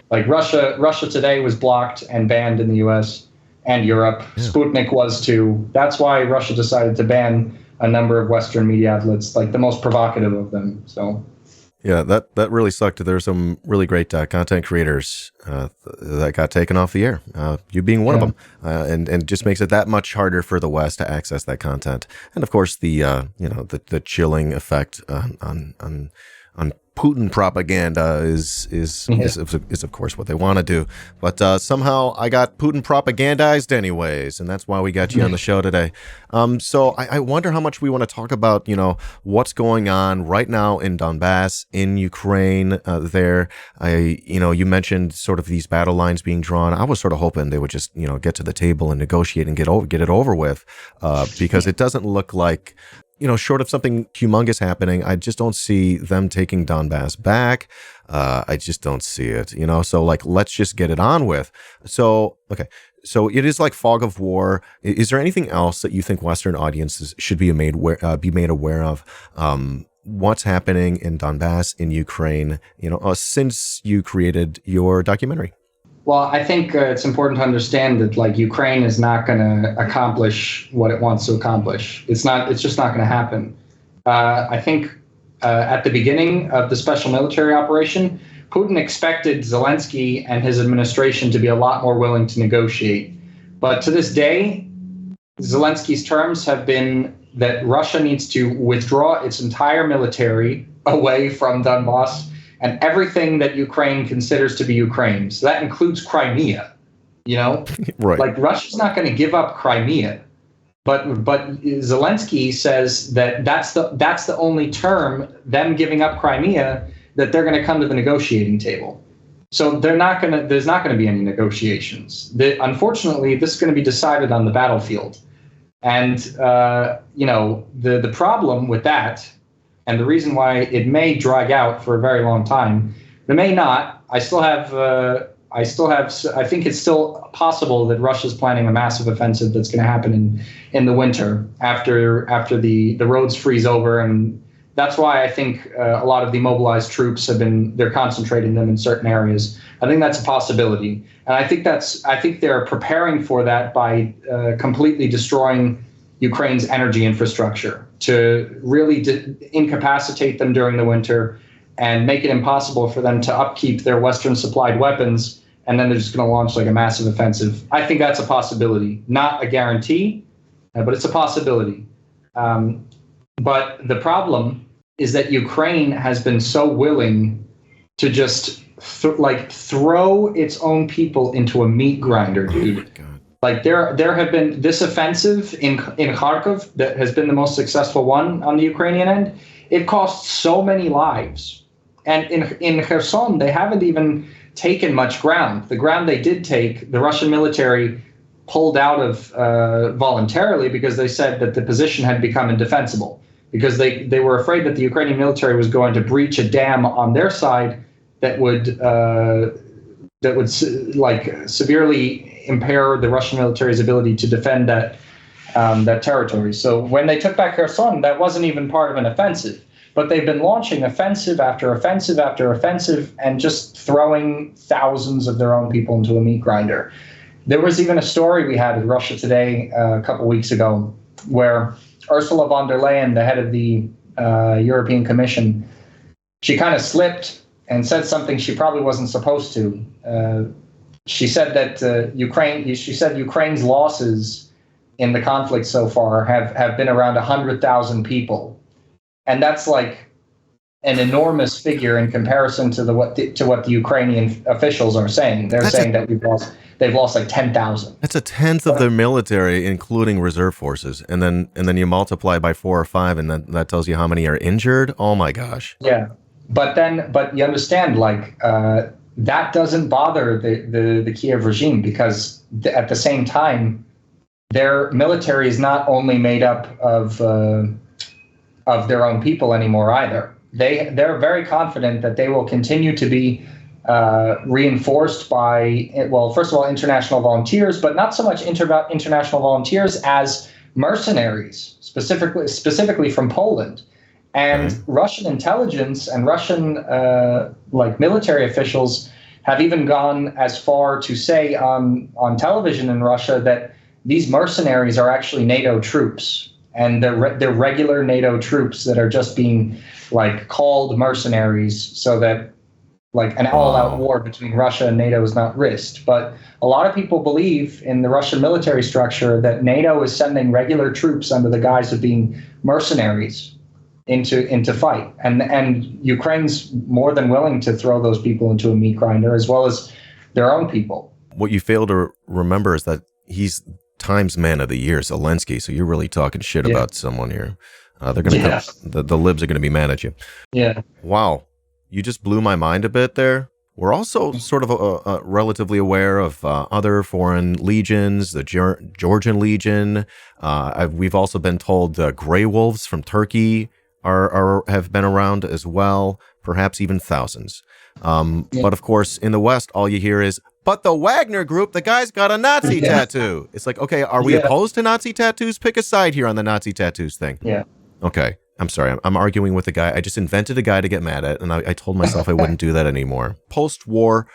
Like Russia Today was blocked and banned in the U.S. and Europe. Yeah. Sputnik was too. That's why Russia decided to ban a number of Western media outlets, like the most provocative of them. So... yeah, that really sucked. There's some really great content creators that got taken off the air. You being one of them, and just makes it that much harder for the West to access that content. And of course, the chilling effect on Putin propaganda is of course what they want to do. But somehow I got Putin propagandized anyways, and that's why we got you on the show today. So I wonder how much we want to talk about, what's going on right now in Donbas, in Ukraine. You mentioned sort of these battle lines being drawn. I was sort of hoping they would just, get to the table and negotiate and get it over with, because it doesn't look like, short of something humongous happening, I just don't see them taking Donbas back. I just don't see it, so like, let's just get it on with. So, okay. So it is like fog of war. Is there anything else that you think Western audiences should be made aware of, what's happening in Donbas, in Ukraine, since you created your documentary? Well, I think it's important to understand that like Ukraine is not going to accomplish what it wants to accomplish. It's just not going to happen. I think at the beginning of the special military operation, Putin expected Zelensky and his administration to be a lot more willing to negotiate. But to this day, Zelensky's terms have been that Russia needs to withdraw its entire military away from Donbas and everything that Ukraine considers to be Ukraine. So that includes Crimea, Right. Like Russia's not going to give up Crimea. But Zelensky says that that's the only term, them giving up Crimea, that they're going to come to the negotiating table. So there's not going to be any negotiations. Unfortunately, this is going to be decided on the battlefield. And, the problem with that, and the reason why it may drag out for a very long time, it may not. I think it's still possible that Russia's planning a massive offensive that's going to happen in the winter after the roads freeze over. And that's why I think a lot of the mobilized troops they're concentrating them in certain areas. I think that's a possibility. And I think they're preparing for that by completely destroying Ukraine's energy infrastructure to really incapacitate them during the winter and make it impossible for them to upkeep their Western supplied weapons. And then they're just going to launch like a massive offensive. I think that's a possibility, not a guarantee, but it's a possibility. But the problem is that Ukraine has been so willing to just throw its own people into a meat grinder, dude. Oh, like there have been this offensive in Kharkov that has been the most successful one on the Ukrainian end. It cost so many lives. And in Kherson, they haven't even taken much ground. The ground they did take, the Russian military pulled out of voluntarily because they said that the position had become indefensible, because they were afraid that the Ukrainian military was going to breach a dam on their side that would severely impair the Russian military's ability to defend that territory. So when they took back Kherson, that wasn't even part of an offensive. But they've been launching offensive after offensive after offensive and just throwing thousands of their own people into a meat grinder. There was even a story we had in Russia Today a couple weeks ago where Ursula von der Leyen, the head of the European Commission, she kind of slipped and said something she probably wasn't supposed to. She said that Ukraine's losses in the conflict so far have been around 100,000 people. And that's like an enormous figure in comparison to what the Ukrainian officials are saying. They're saying that they've lost like 10,000. That's a tenth of their military, including reserve forces. And then you multiply by 4 or 5, and that tells you how many are injured. Oh my gosh. Yeah. But you understand, that doesn't bother the Kiev regime, because at the same time, their military is not only made up of their own people anymore either. They're very confident that they will continue to be reinforced by, well, first of all, international volunteers, but not so much international volunteers as mercenaries, specifically from Poland. And Russian intelligence and Russian military officials have even gone as far to say on television in Russia that these mercenaries are actually NATO troops. And they're regular NATO troops that are just being called mercenaries so that an all-out war between Russia and NATO is not risked. But a lot of people believe in the Russian military structure that NATO is sending regular troops under the guise of being mercenaries into fight. And Ukraine's more than willing to throw those people into a meat grinder, as well as their own people. What you fail to remember is that he's Times Man of the Year, Zelensky. So you're really talking shit about someone here. They're going to the libs are going to be mad at you. Yeah. Wow. You just blew my mind a bit there. We're also sort of relatively aware of other foreign legions, the Georgian Legion. We've also been told the Grey Wolves from Turkey have been around as well, perhaps even thousands. But of course, in the West, all you hear is, but the Wagner Group, the guy's got a Nazi tattoo. It's like, okay, are we opposed to Nazi tattoos? Pick a side here on the Nazi tattoos thing. Yeah. Okay. I'm sorry, I'm arguing with a guy. I just invented a guy to get mad at, and I told myself I wouldn't do that anymore. Post-war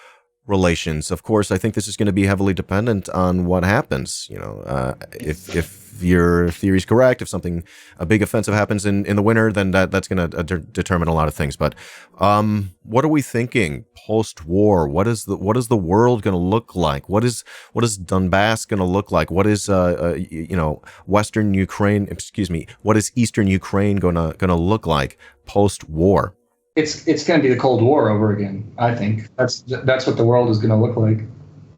relations, of course, I think this is going to be heavily dependent on what happens. If your theory is correct, if a big offensive happens in the winter, then that's going to determine a lot of things. But what are we thinking post-war? What is the world going to look like? What is Donbas going to look like? What is Western Ukraine? Excuse me. What is Eastern Ukraine going to look like post-war? It's going to be the Cold War over again. I think that's what the world is going to look like.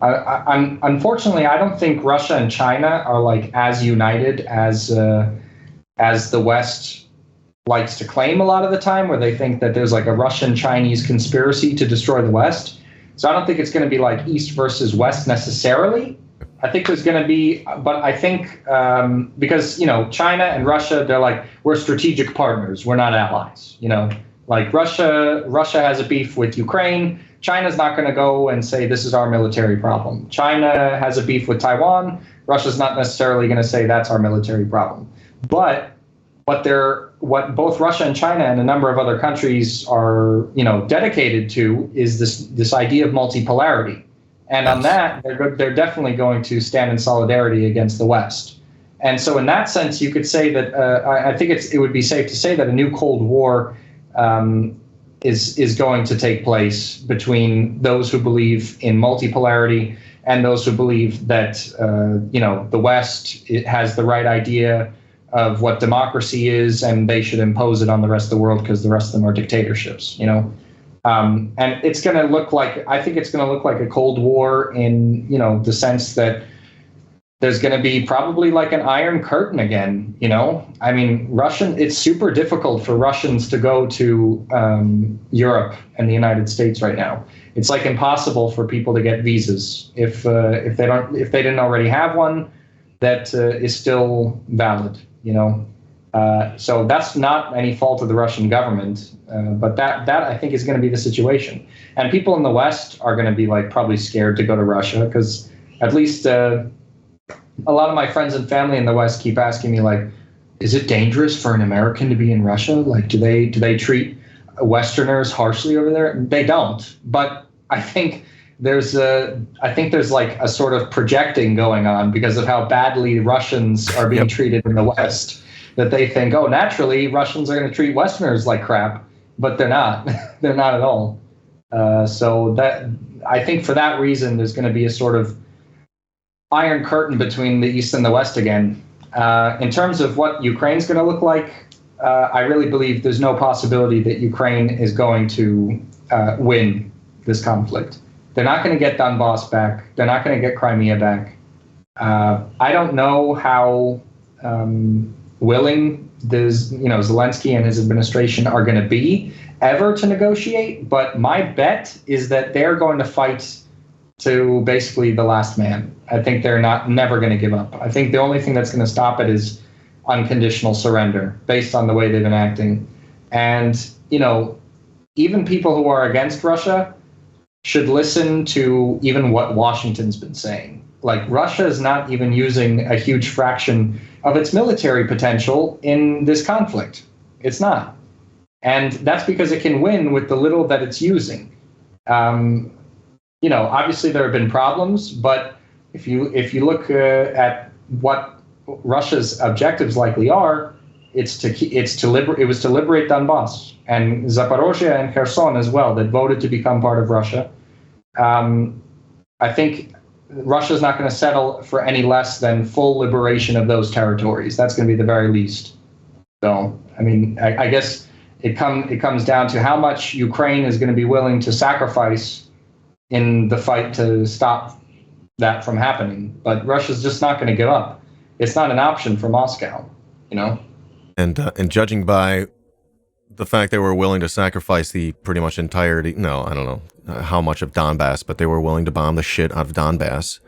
Unfortunately, I don't think Russia and China are like as united as the West likes to claim a lot of the time, where they think that there's like a Russian-Chinese conspiracy to destroy the West. So I don't think it's going to be like East versus West necessarily. I think there's going to be, but I think because China and Russia, they're like, we're strategic partners, we're not allies. Like Russia has a beef with Ukraine. China's not going to go and say this is our military problem. China has a beef with Taiwan. Russia's not necessarily going to say that's our military problem. But what both Russia and China and a number of other countries are, dedicated to is this idea of multipolarity. And on that, they're definitely going to stand in solidarity against the West. And so in that sense, you could say that I think it would be safe to say that a new Cold War is going to take place between those who believe in multipolarity and those who believe that the West has the right idea of what democracy is, and they should impose it on the rest of the world because the rest of them are dictatorships. And it's going to look like, I think it's going to look like a Cold War in the sense that there's going to be probably like an Iron Curtain again. I mean, it's super difficult for Russians to go to Europe and the United States right now. It's like impossible for people to get visas if they didn't already have one that is still valid. So that's not any fault of the Russian government, but that I think is going to be the situation. And people in the West are going to be like probably scared to go to Russia because at least a lot of my friends and family in the West keep asking me, like, is it dangerous for an American to be in Russia? Like, do they treat Westerners harshly over there? They don't. But I think there's like a sort of projecting going on because of how badly Russians are being treated in the West, that they think, oh, naturally Russians are going to treat Westerners like crap, but they're not. They're not at all. So that I think for that reason, there's going to be a sort of Iron Curtain between the East and the West again. In terms of what Ukraine's going to look like, I really believe there's no possibility that Ukraine is going to win this conflict. They're not going to get Donbas back. They're not going to get Crimea back. I don't know how willing Zelensky and his administration are going to be ever to negotiate, but my bet is that they're going to fight to basically the last man. I think they're never going to give up. I think the only thing that's going to stop it is unconditional surrender based on the way they've been acting. And, even people who are against Russia should listen to even what Washington's been saying. Like, Russia is not even using a huge fraction of its military potential in this conflict. It's not. And that's because it can win with the little that it's using. Obviously there have been problems, but if you look at what Russia's objectives likely are, it was to liberate Donbas and Zaporozhye and Kherson as well, that voted to become part of Russia. I think Russia's not going to settle for any less than full liberation of those territories. That's going to be the very least. So, I mean, I guess it comes down to how much Ukraine is going to be willing to sacrifice in the fight to stop that from happening. But Russia's just not going to give up. It's not an option for Moscow, And judging by the fact they were willing to sacrifice the pretty much entirety, I don't know how much of Donbas, but they were willing to bomb the shit out of Donbas.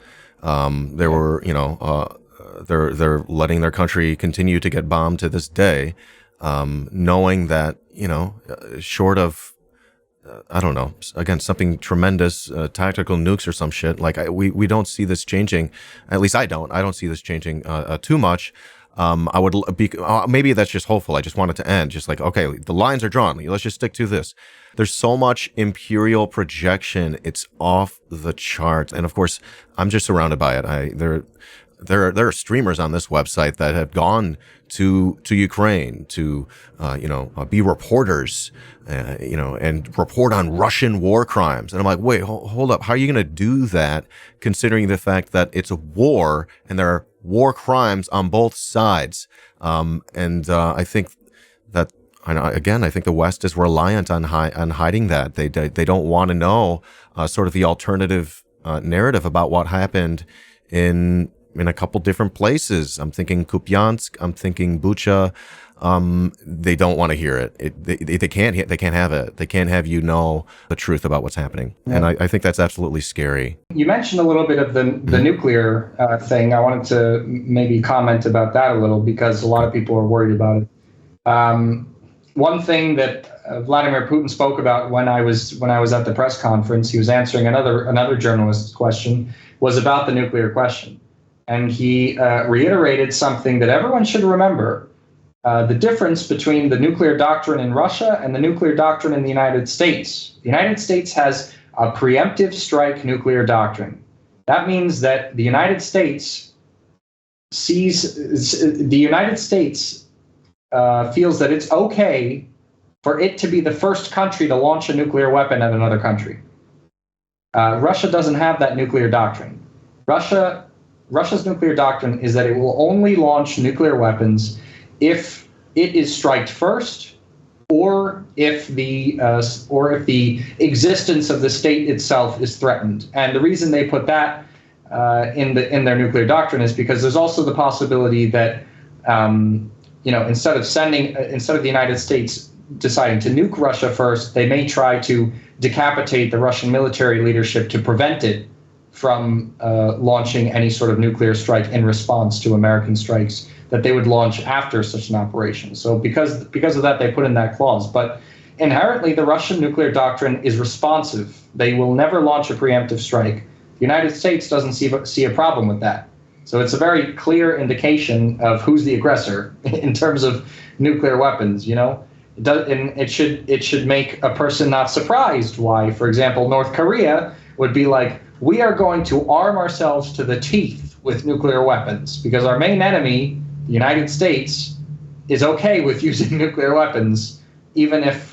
They were, they're letting their country continue to get bombed to this day, knowing that, short of I don't know, again, something tremendous, tactical nukes or some shit. Like we don't see this changing. At least I don't see this changing too much. I would be maybe that's just hopeful. I just want it to end. Just like, okay, the lines are drawn. Let's just stick to this. There's so much imperial projection. It's off the charts. And of course, I'm just surrounded by it. There are streamers on this website that have gone to Ukraine to be reporters, and report on Russian war crimes. And I'm like, wait, hold up. How are you going to do that, considering the fact that it's a war and there are war crimes on both sides? I think that, I think the West is reliant on hiding that. They don't want to know sort of the alternative narrative about what happened in a couple different places. I'm thinking Kupiansk. I'm thinking Bucha. They don't want to hear it. They can't have it. They can't have the truth about what's happening. Yeah. And I think that's absolutely scary. You mentioned a little bit of the nuclear thing. I wanted to maybe comment about that a little because a lot of people are worried about it. One thing that Vladimir Putin spoke about when I was at the press conference, he was answering another journalist's question, was about the nuclear question. And he reiterated something that everyone should remember, the difference between the nuclear doctrine in Russia and the nuclear doctrine in the United States. The United States has a preemptive strike nuclear doctrine. That means that the United States feels that it's okay for it to be the first country to launch a nuclear weapon at another country. Russia doesn't have that nuclear doctrine. Russia's nuclear doctrine is that it will only launch nuclear weapons if it is striked first, or if the existence of the state itself is threatened. And the reason they put that in their nuclear doctrine is because there's also the possibility that instead of the United States deciding to nuke Russia first, they may try to decapitate the Russian military leadership to prevent it from launching any sort of nuclear strike in response to American strikes that they would launch after such an operation. So because of that, they put in that clause. But inherently, the Russian nuclear doctrine is responsive. They will never launch a preemptive strike. The United States doesn't see a problem with that. So it's a very clear indication of who's the aggressor in terms of nuclear weapons. It should make a person not surprised why, for example, North Korea would be like, we are going to arm ourselves to the teeth with nuclear weapons because our main enemy, the United States, is okay with using nuclear weapons, even if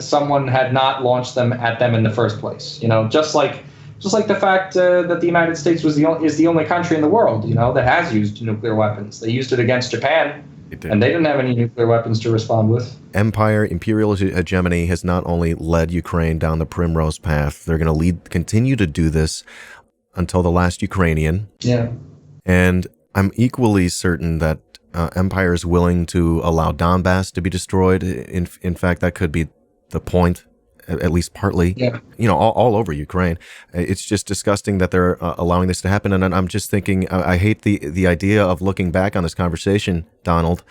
someone had not launched them at them in the first place. Just like the fact that the United States is the only country in the world, that has used nuclear weapons. They used it against Japan, and they didn't have any nuclear weapons to respond with. Imperial hegemony has not only led Ukraine down the primrose path, they're going to continue to do this until the last Ukrainian. Yeah. And I'm equally certain that empire is willing to allow Donbas to be destroyed. In fact, that could be the point, at least partly. Yeah. All over Ukraine. It's just disgusting that they're allowing this to happen. And I'm just thinking, I hate the idea of looking back on this conversation, Donald,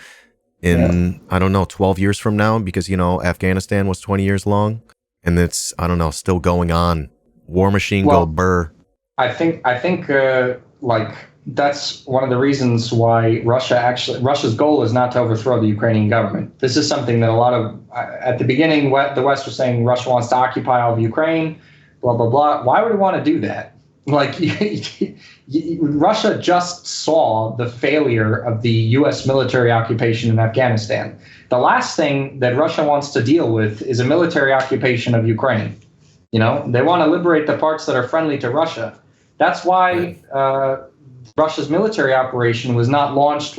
in, 12 years from now, because, Afghanistan was 20 years long, and it's, still going on. War machine go burr. I think that's one of the reasons why Russia's goal is not to overthrow the Ukrainian government. This is something that at the beginning, the West was saying Russia wants to occupy all of Ukraine, blah, blah, blah. Why would it want to do that? Russia just saw the failure of the U.S. military occupation in Afghanistan. The last thing that Russia wants to deal with is a military occupation of Ukraine. They want to liberate the parts that are friendly to Russia. That's why Russia's military operation was not launched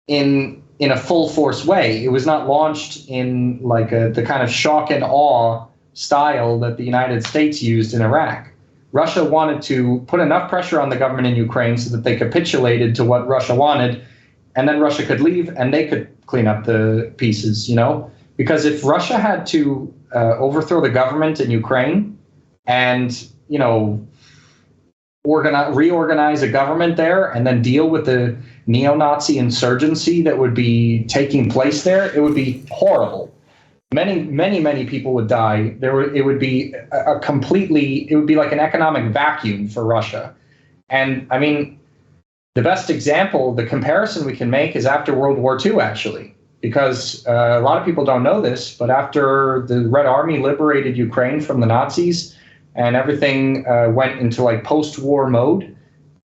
in a full force way. It was not launched in the kind of shock and awe style that the United States used in Iraq. Russia wanted to put enough pressure on the government in Ukraine so that they capitulated to what Russia wanted, and then Russia could leave and they could clean up the pieces, Because if Russia had to overthrow the government in Ukraine and, reorganize a government there and then deal with the neo-Nazi insurgency that would be taking place there, it would be horrible. Many people would die. It would be like an economic vacuum for Russia. And the best example, the comparison we can make is after World War II, actually, because a lot of people don't know this, but after the Red Army liberated Ukraine from the Nazis and everything went into like post-war mode,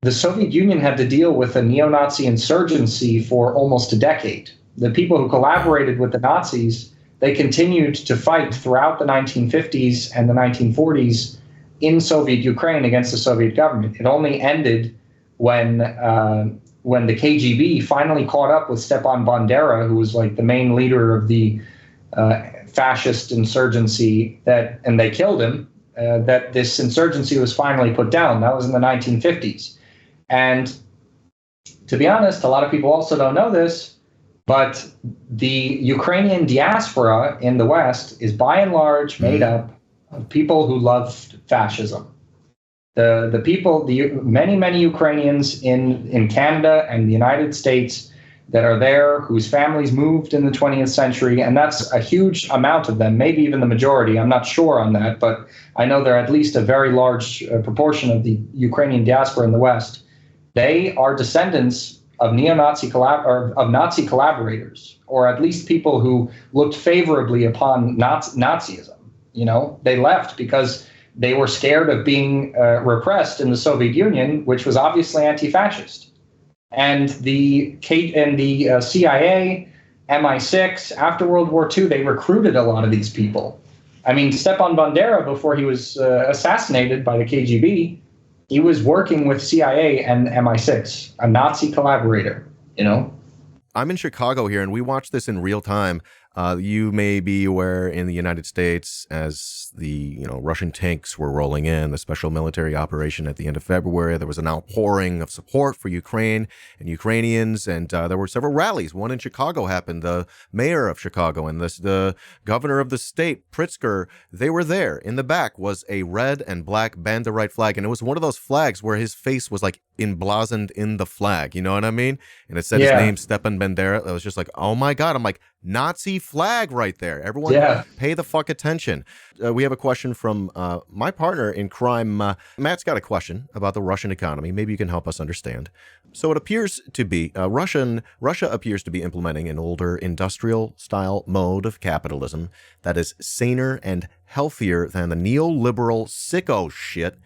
the Soviet Union had to deal with a neo-Nazi insurgency for almost a decade. The people who collaborated with the Nazis, they continued to fight throughout the 1950s and the 1940s in Soviet Ukraine against the Soviet government. It only ended when the KGB finally caught up with Stepan Bandera, who was like the main leader of the fascist insurgency, and they killed him, that this insurgency was finally put down. That was in the 1950s. And to be honest, a lot of people also don't know this, but the Ukrainian diaspora in the West is by and large made up of people who loved fascism. Many Ukrainians in Canada and the United States that are there, whose families moved in the 20th century, and that's a huge amount of them, maybe even the majority. I'm not sure on that, but I know there are at least a very large proportion of the Ukrainian diaspora in the West. They are descendants of Nazi collaborators, or at least people who looked favorably upon Nazism. You know, they left because they were scared of being repressed in the Soviet Union, which was obviously anti-fascist. And the CIA, MI6, after World War II, they recruited a lot of these people. I mean, Stepan Bandera, before he was assassinated by the KGB, he was working with CIA and MI6, a Nazi collaborator, you know? I'm in Chicago here, and we watched this in real time. You may be aware in the United States, as the Russian tanks were rolling in, the special military operation at the end of February, there was an outpouring of support for Ukraine and Ukrainians, and there were several rallies. One in Chicago happened. The mayor of Chicago and the governor of the state, Pritzker, they were there. In the back was a red and black Banderite flag, and it was one of those flags where his face was like emblazoned in the flag. You know what I mean? And it said his name, Stepan Bandera. I was just like, oh my God. I'm like, Nazi flag right there. Everyone pay the fuck attention. We have a question from my partner in crime. Matt's got a question about the Russian economy. Maybe you can help us understand. So it appears to be Russia appears to be implementing an older industrial style mode of capitalism that is saner and healthier than the neoliberal sicko shit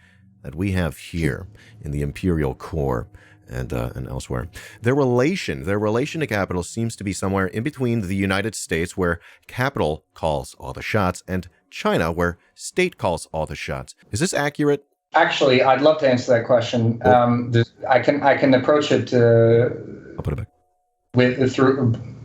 that we have here in the imperial core and elsewhere. Their relation to capital seems to be somewhere in between the United States, where capital calls all the shots, and China, where state calls all the shots. Is this accurate? Actually, I'd love to answer that question. I can approach it I'll put it back.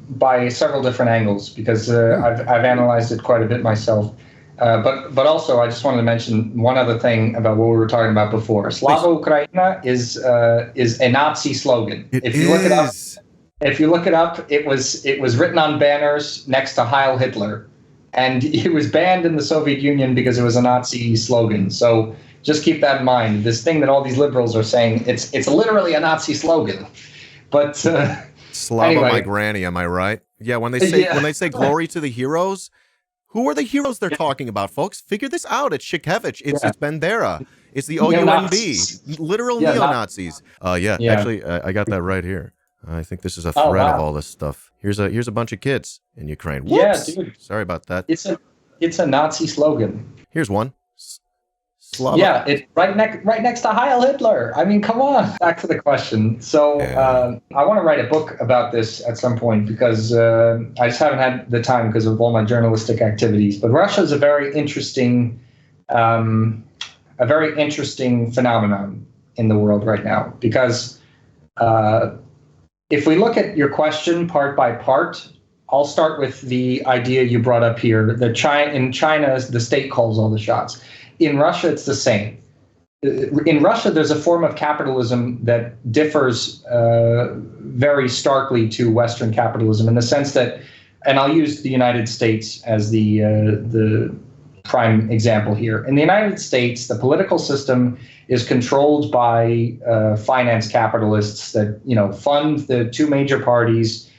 By several different angles, because I've analyzed it quite a bit myself. But also, I just wanted to mention one other thing about what we were talking about before. Slava Ukraina is a Nazi slogan. If you look it up, it was written on banners next to Heil Hitler, and it was banned in the Soviet Union because it was a Nazi slogan. So just keep that in mind. This thing that all these liberals are saying, it's literally a Nazi slogan. But Slava anyway. my granny, am I right? Yeah, when they say glory to the heroes. Who are the heroes they're talking about, folks? Figure this out. It's Shikevich. It's Bandera. It's the OUNB. Literal neo-Nazis. Actually, I got that right here. I think this is a thread of all this stuff. Here's a bunch of kids in Ukraine. Whoops. Yeah, dude. Sorry about that. It's a Nazi slogan. Here's one. Slava. Yeah, it's right next to Heil Hitler. I mean, come on. Back to the question. So I want to write a book about this at some point, because I just haven't had the time because of all my journalistic activities. But Russia is a very interesting phenomenon in the world right now, because if we look at your question part by part, I'll start with the idea you brought up here, that in China, the state calls all the shots. In Russia, it's the same. In Russia, there's a form of capitalism that differs very starkly to Western capitalism, in the sense that, and I'll use the United States as the prime example here. In the United States, the political system is controlled by finance capitalists that fund the two major parties,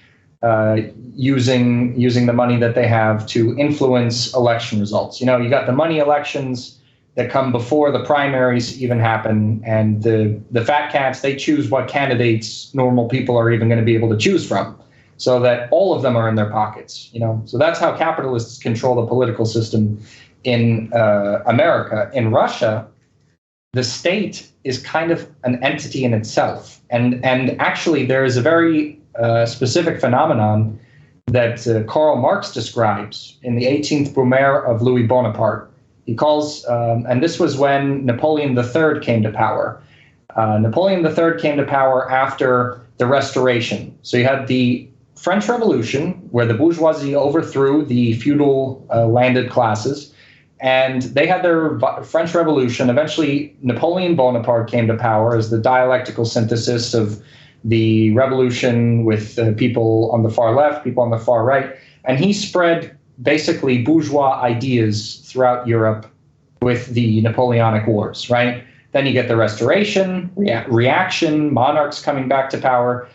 using the money that they have to influence election results. You got the money elections. that come before the primaries even happen, and the fat cats, they choose what candidates normal people are even going to be able to choose from, so that all of them are in their pockets. So that's how capitalists control the political system in America. In Russia, the state is kind of an entity in itself, and actually there is a very specific phenomenon that Karl Marx describes in the 18th Brumaire of Louis Bonaparte. He calls, and this was when Napoleon III came to power. Napoleon III came to power after the Restoration. So you had the French Revolution, where the bourgeoisie overthrew the feudal landed classes, and they had their French Revolution. Eventually, Napoleon Bonaparte came to power as the dialectical synthesis of the revolution with people on the far left, people on the far right, and he spread basically bourgeois ideas throughout Europe with the Napoleonic Wars, right? Then you get the Restoration, reaction, monarchs coming back to power.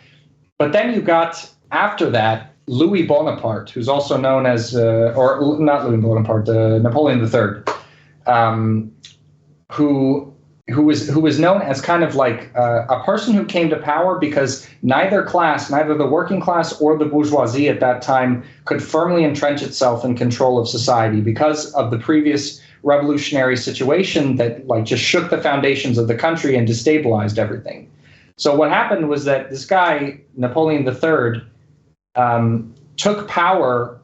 But then you got, after that, Louis Bonaparte, who's also known as, or not Louis Bonaparte, Napoleon III, who was known as kind of like a person who came to power because neither the working class or the bourgeoisie at that time could firmly entrench itself in control of society because of the previous revolutionary situation that like just shook the foundations of the country and destabilized everything. So what happened was that this guy, Napoleon III, took power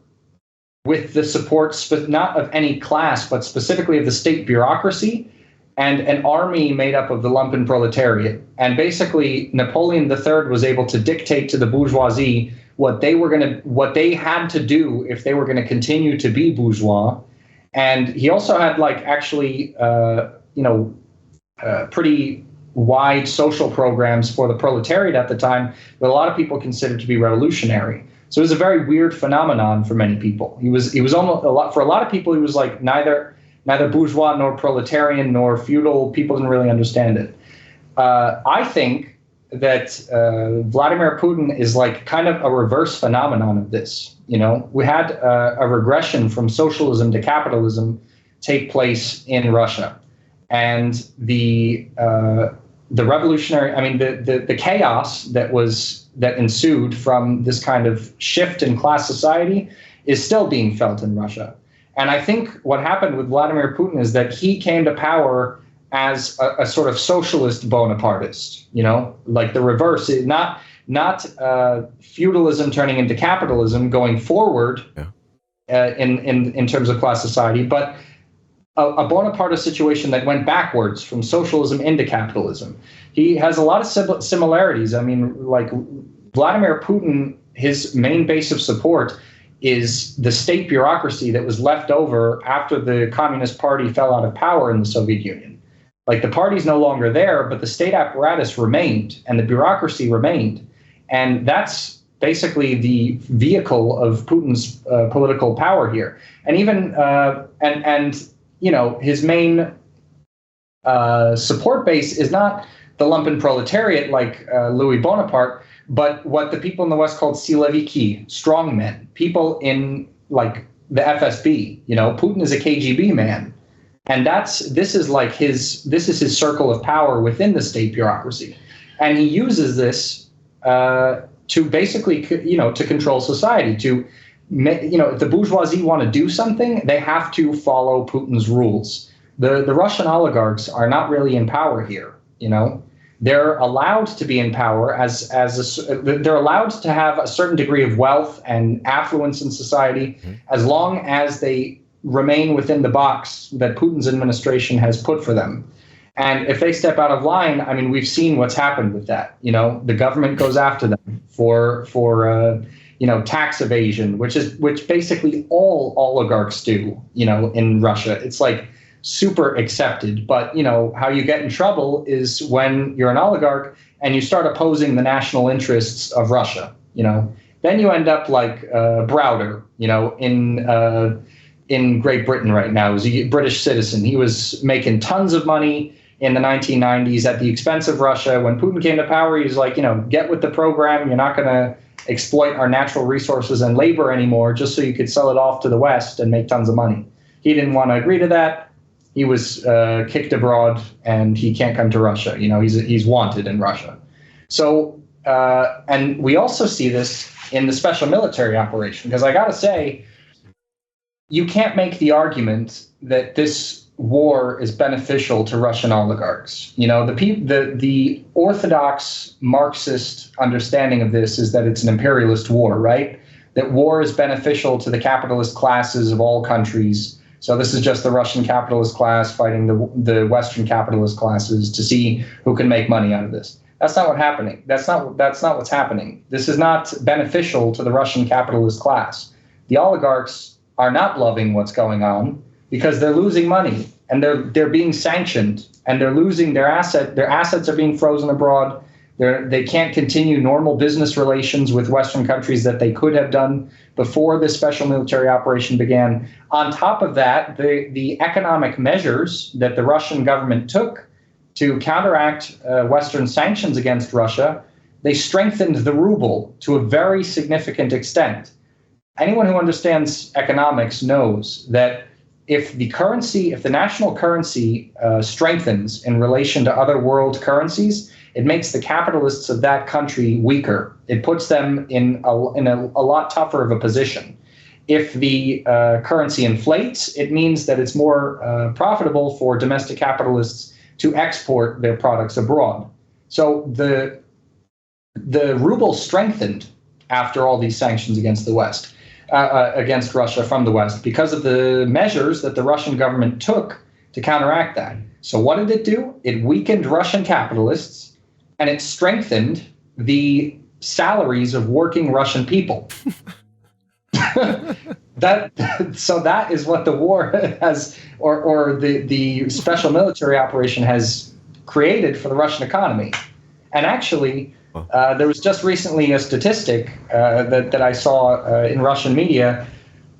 with the support not of any class, but specifically of the state bureaucracy and an army made up of the lumpen proletariat. And basically, Napoleon III was able to dictate to the bourgeoisie what they had to do if they were going to continue to be bourgeois. And he also had pretty wide social programs for the proletariat at the time that a lot of people considered to be revolutionary. So it was a very weird phenomenon for many people. He was almost for a lot of people, he was like neither bourgeois nor proletarian nor feudal. People didn't really understand it. I think that Vladimir Putin is like kind of a reverse phenomenon of this. We had a regression from socialism to capitalism take place in Russia, and the revolutionary, the chaos that ensued from this kind of shift in class society is still being felt in Russia. And I think what happened with Vladimir Putin is that he came to power as a sort of socialist Bonapartist, like the reverse, not feudalism turning into capitalism going forward in terms of class society, but a Bonapartist situation that went backwards from socialism into capitalism. He has a lot of similarities. Like Vladimir Putin, his main base of support is the state bureaucracy that was left over after the Communist Party fell out of power in the Soviet Union. Like the party's no longer there, but the state apparatus remained and the bureaucracy remained. And that's basically the vehicle of Putin's political power here. And even, his main support base is not the lumpen proletariat like Louis Bonaparte, but what the people in the West called siloviki, strongmen, people in like the FSB. Putin is a KGB man, and this is his circle of power within the state bureaucracy, and he uses this to basically to control society. If the bourgeoisie want to do something, they have to follow Putin's rules. The Russian oligarchs are not really in power here. They're allowed to be in power they're allowed to have a certain degree of wealth and affluence in society as long as they remain within the box that Putin's administration has put for them. And if they step out of line, we've seen what's happened with that. The government goes after them for tax evasion, which basically all oligarchs do, in Russia. It's like super accepted. But, how you get in trouble is when you're an oligarch and you start opposing the national interests of Russia, then you end up like Browder, in Great Britain right now. He's a British citizen. He was making tons of money in the 1990s at the expense of Russia. When Putin came to power, he was like, get with the program. You're not going to exploit our natural resources and labor anymore just so you could sell it off to the West and make tons of money. He didn't want to agree to that. he was kicked abroad and he can't come to Russia. You know, he's wanted in Russia. So, and we also see this in the special military operation, because I got to say, you can't make the argument that this war is beneficial to Russian oligarchs. You know, the orthodox Marxist understanding of this is that it's an imperialist war, right? That war is beneficial to the capitalist classes of all countries. So this is just the Russian capitalist class fighting the Western capitalist classes to see who can make money out of this. That's not what's happening. That's not what's happening. This is not beneficial to the Russian capitalist class. The oligarchs are not loving what's going on because they're losing money and they're being sanctioned and they're losing their assets are being frozen abroad. They can't continue normal business relations with Western countries that they could have done before this special military operation began. On top of that, the economic measures that the Russian government took to counteract Western sanctions against Russia, they strengthened the ruble to a very significant extent. Anyone who understands economics knows that if the national currency strengthens in relation to other world currencies, it makes the capitalists of that country weaker. It puts them in a lot tougher of a position. If the currency inflates, it means that it's more profitable for domestic capitalists to export their products abroad. So the ruble strengthened after all these sanctions against the West, against Russia from the West, because of the measures that the Russian government took to counteract that. So what did it do? It weakened Russian capitalists, and it strengthened the salaries of working Russian people. So that is what the war has, or the special military operation has created for the Russian economy. And actually, there was just recently a statistic that I saw in Russian media,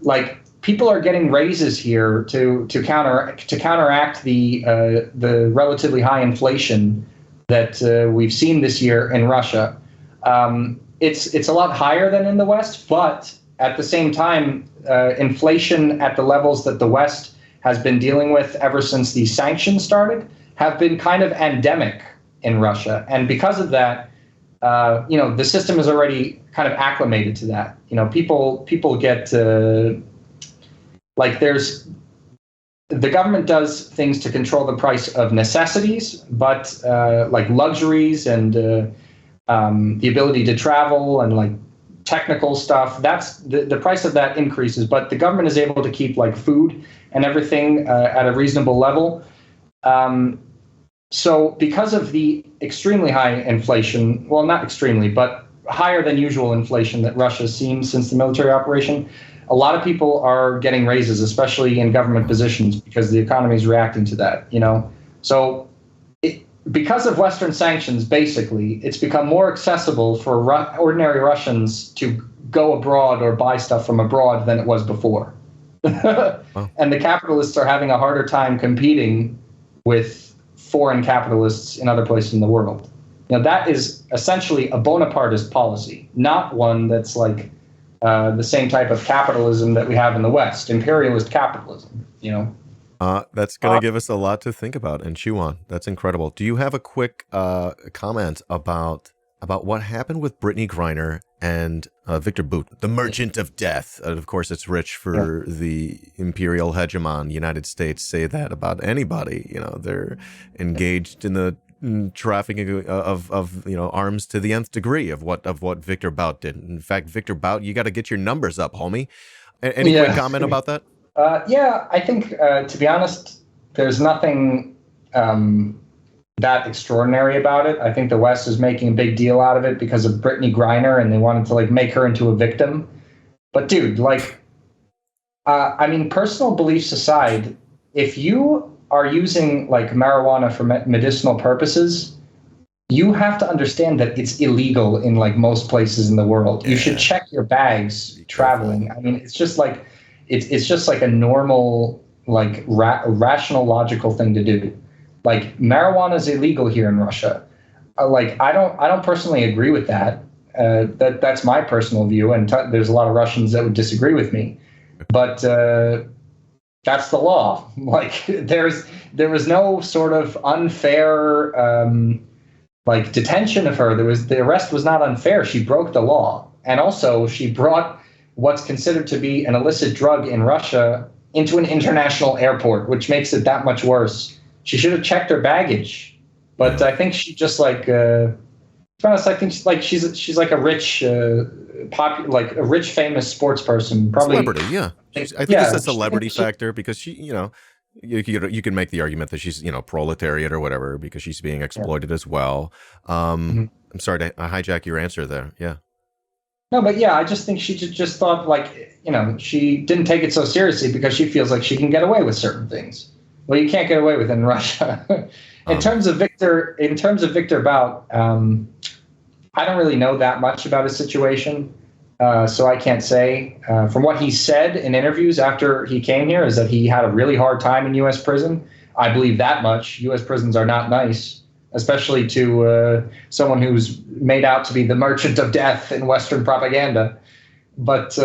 like people are getting raises here to counteract the relatively high inflation that we've seen this year in Russia. It's a lot higher than in the West, but at the same time, inflation at the levels that the West has been dealing with ever since these sanctions started have been kind of endemic in Russia. And because of that, the system is already kind of acclimated to that. You know, people get the government does things to control the price of necessities, but like luxuries and the ability to travel and like technical stuff, that's the price of that increases, but the government is able to keep like food and everything at a reasonable level. So because of the extremely high inflation, well, not extremely, but higher than usual inflation that Russia's seen since the military operation, a lot of people are getting raises, especially in government positions, because the economy is reacting to that, you know. So because of Western sanctions, basically, it's become more accessible for ordinary Russians to go abroad or buy stuff from abroad than it was before. Wow. And the capitalists are having a harder time competing with foreign capitalists in other places in the world. You know, that is essentially a Bonapartist policy, not one that's like the same type of capitalism that we have in the West, imperialist capitalism, you know. That's going to give us a lot to think about and chew on. That's incredible. Do you have a quick comment about what happened with Brittany Griner and Victor Bout, the merchant of death? Of course, it's rich for the imperial hegemon United States say that about anybody. You know, they're engaged in the trafficking of arms to the nth degree of what Victor Bout did. In fact, Victor Bout, you got to get your numbers up, homie. Any quick comment about that? I think, to be honest, there's nothing that extraordinary about it. I think the West is making a big deal out of it because of Brittany Griner, and they wanted to like make her into a victim. But dude, personal beliefs aside, if you are using like marijuana for medicinal purposes, you have to understand that it's illegal in like most places in the world. Yeah. You should check your bags traveling. I mean, it's just like a normal, like rational, logical thing to do. Like marijuana is illegal here in Russia. I don't personally agree with that. That's my personal view, and there's a lot of Russians that would disagree with me. But that's the law. Like there was no sort of unfair like detention of her. The arrest was not unfair. She broke the law, and also she brought what's considered to be an illicit drug in Russia into an international airport, which makes it that much worse. She should have checked her baggage, but I think she just like. To be honest, I think she's like a rich, like a rich famous sports person, probably celebrity. Yeah, I think it's a celebrity factor because she, you know, you can make the argument that she's, you know, proletariat or whatever because she's being exploited as well. I'm sorry to hijack your answer there. Yeah. No, but yeah, I just think she just thought like, you know, she didn't take it so seriously because she feels like she can get away with certain things. Well, you can't get away with it in Russia. In terms of Victor Bout, I don't really know that much about his situation, so I can't say. From what he said in interviews after he came here is that he had a really hard time in U.S. prison. I believe that much. U.S. prisons are not nice, especially to someone who's made out to be the merchant of death in Western propaganda. But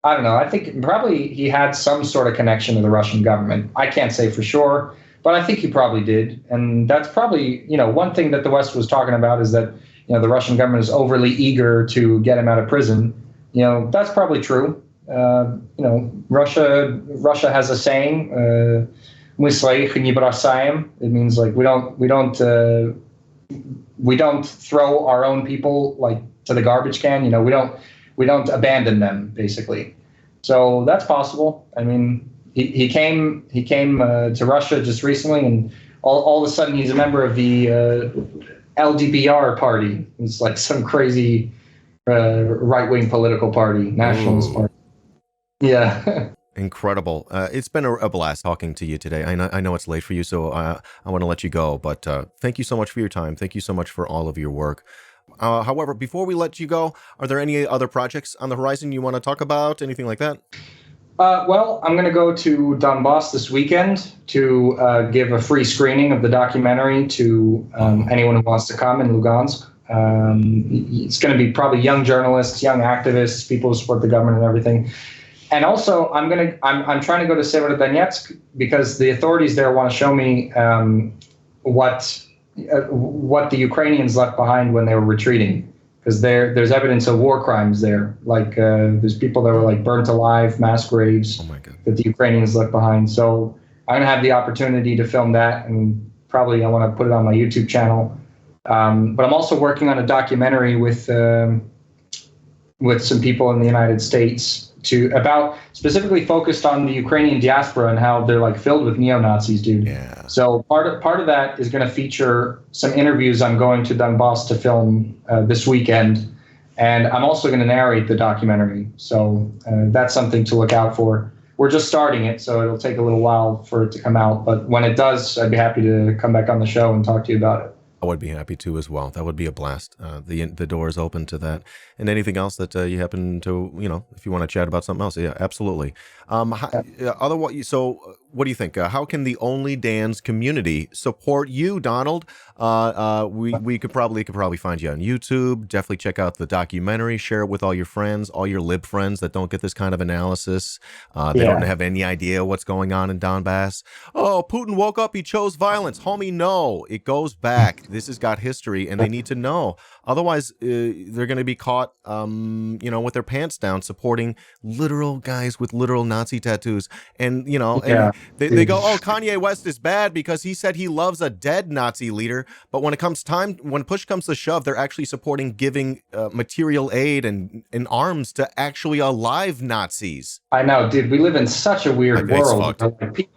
I don't know. I think probably he had some sort of connection to the Russian government. I can't say for sure, but I think he probably did. And that's probably, you know, one thing that the West was talking about is that, you know, the Russian government is overly eager to get him out of prison. You know, that's probably true. You know, Russia has a saying, "Мы своих не бросаем." It means like we don't throw our own people like to the garbage can. You know, we don't abandon them basically. So that's possible. I mean, he came to Russia just recently, and all of a sudden he's a member of the LDBR party. It's like some crazy right-wing political party, nationalist party. Yeah. Incredible. It's been a blast talking to you today. I know it's late for you, so I want to let you go. But thank you so much for your time. Thank you so much for all of your work. However, before we let you go, are there any other projects on the horizon you want to talk about? Anything like that? Well, I'm going to go to Donbas this weekend to give a free screening of the documentary to anyone who wants to come in Lugansk. It's going to be probably young journalists, young activists, people who support the government and everything. And also, I'm trying to go to Severodonetsk because the authorities there want to show me what the Ukrainians left behind when they were retreating. Because there's evidence of war crimes there. Like there's people that were like burnt alive, mass graves that the Ukrainians left behind. So I'm gonna have the opportunity to film that, and probably I want to put it on my YouTube channel. But I'm also working on a documentary with some people in the United States about specifically focused on the Ukrainian diaspora and how they're like filled with neo-Nazis, dude. Yeah. So part of that is going to feature some interviews I'm going to Donbas to film this weekend, and I'm also going to narrate the documentary. So that's something to look out for. We're just starting it, so it'll take a little while for it to come out. But when it does, I'd be happy to come back on the show and talk to you about it. I would be happy to as well. That would be a blast. The door is open to that. And anything else that you happen to, you know, if you want to chat about something else, yeah, absolutely. Otherwise, so what do you think? How can the Only Dan's community support you, Donald? We could probably find you on YouTube. Definitely check out the documentary. Share it with all your friends, all your lib friends that don't get this kind of analysis. They don't have any idea what's going on in Donbass. Oh, Putin woke up. He chose violence. Homie, no. It goes back. This has got history, and they need to know. Otherwise, they're going to be caught, you know, with their pants down, supporting literal guys with literal Nazi tattoos. And, you know, and they go, oh, Kanye West is bad because he said he loves a dead Nazi leader. But when push comes to shove, they're actually supporting giving material aid and arms to actually alive Nazis. I know, dude. We live in such a weird world.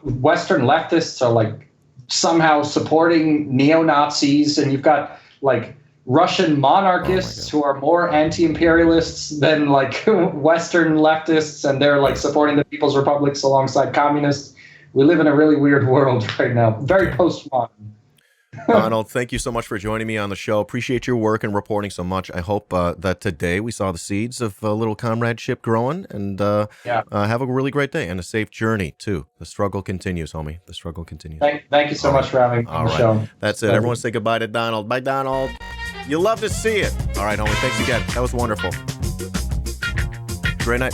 Western leftists are like somehow supporting neo-Nazis, and you've got like Russian monarchists who are more anti-imperialists than like Western leftists, and they're like supporting the People's Republics alongside communists. We live in a really weird world right now. Very postmodern. Donald, thank you so much for joining me on the show. Appreciate your work and reporting so much. I hope that today we saw the seeds of a little comradeship growing, and have a really great day and a safe journey too. The struggle continues, homie. The struggle continues. Thank you so much for having me on the show. That's it. Everyone say goodbye to Donald. Bye, Donald. You love to see it. All right, homie. Thanks again. That was wonderful. Great night.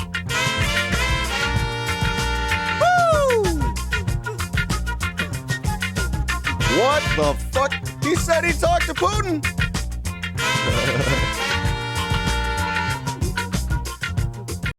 Woo! What the fuck? He said he talked to Putin.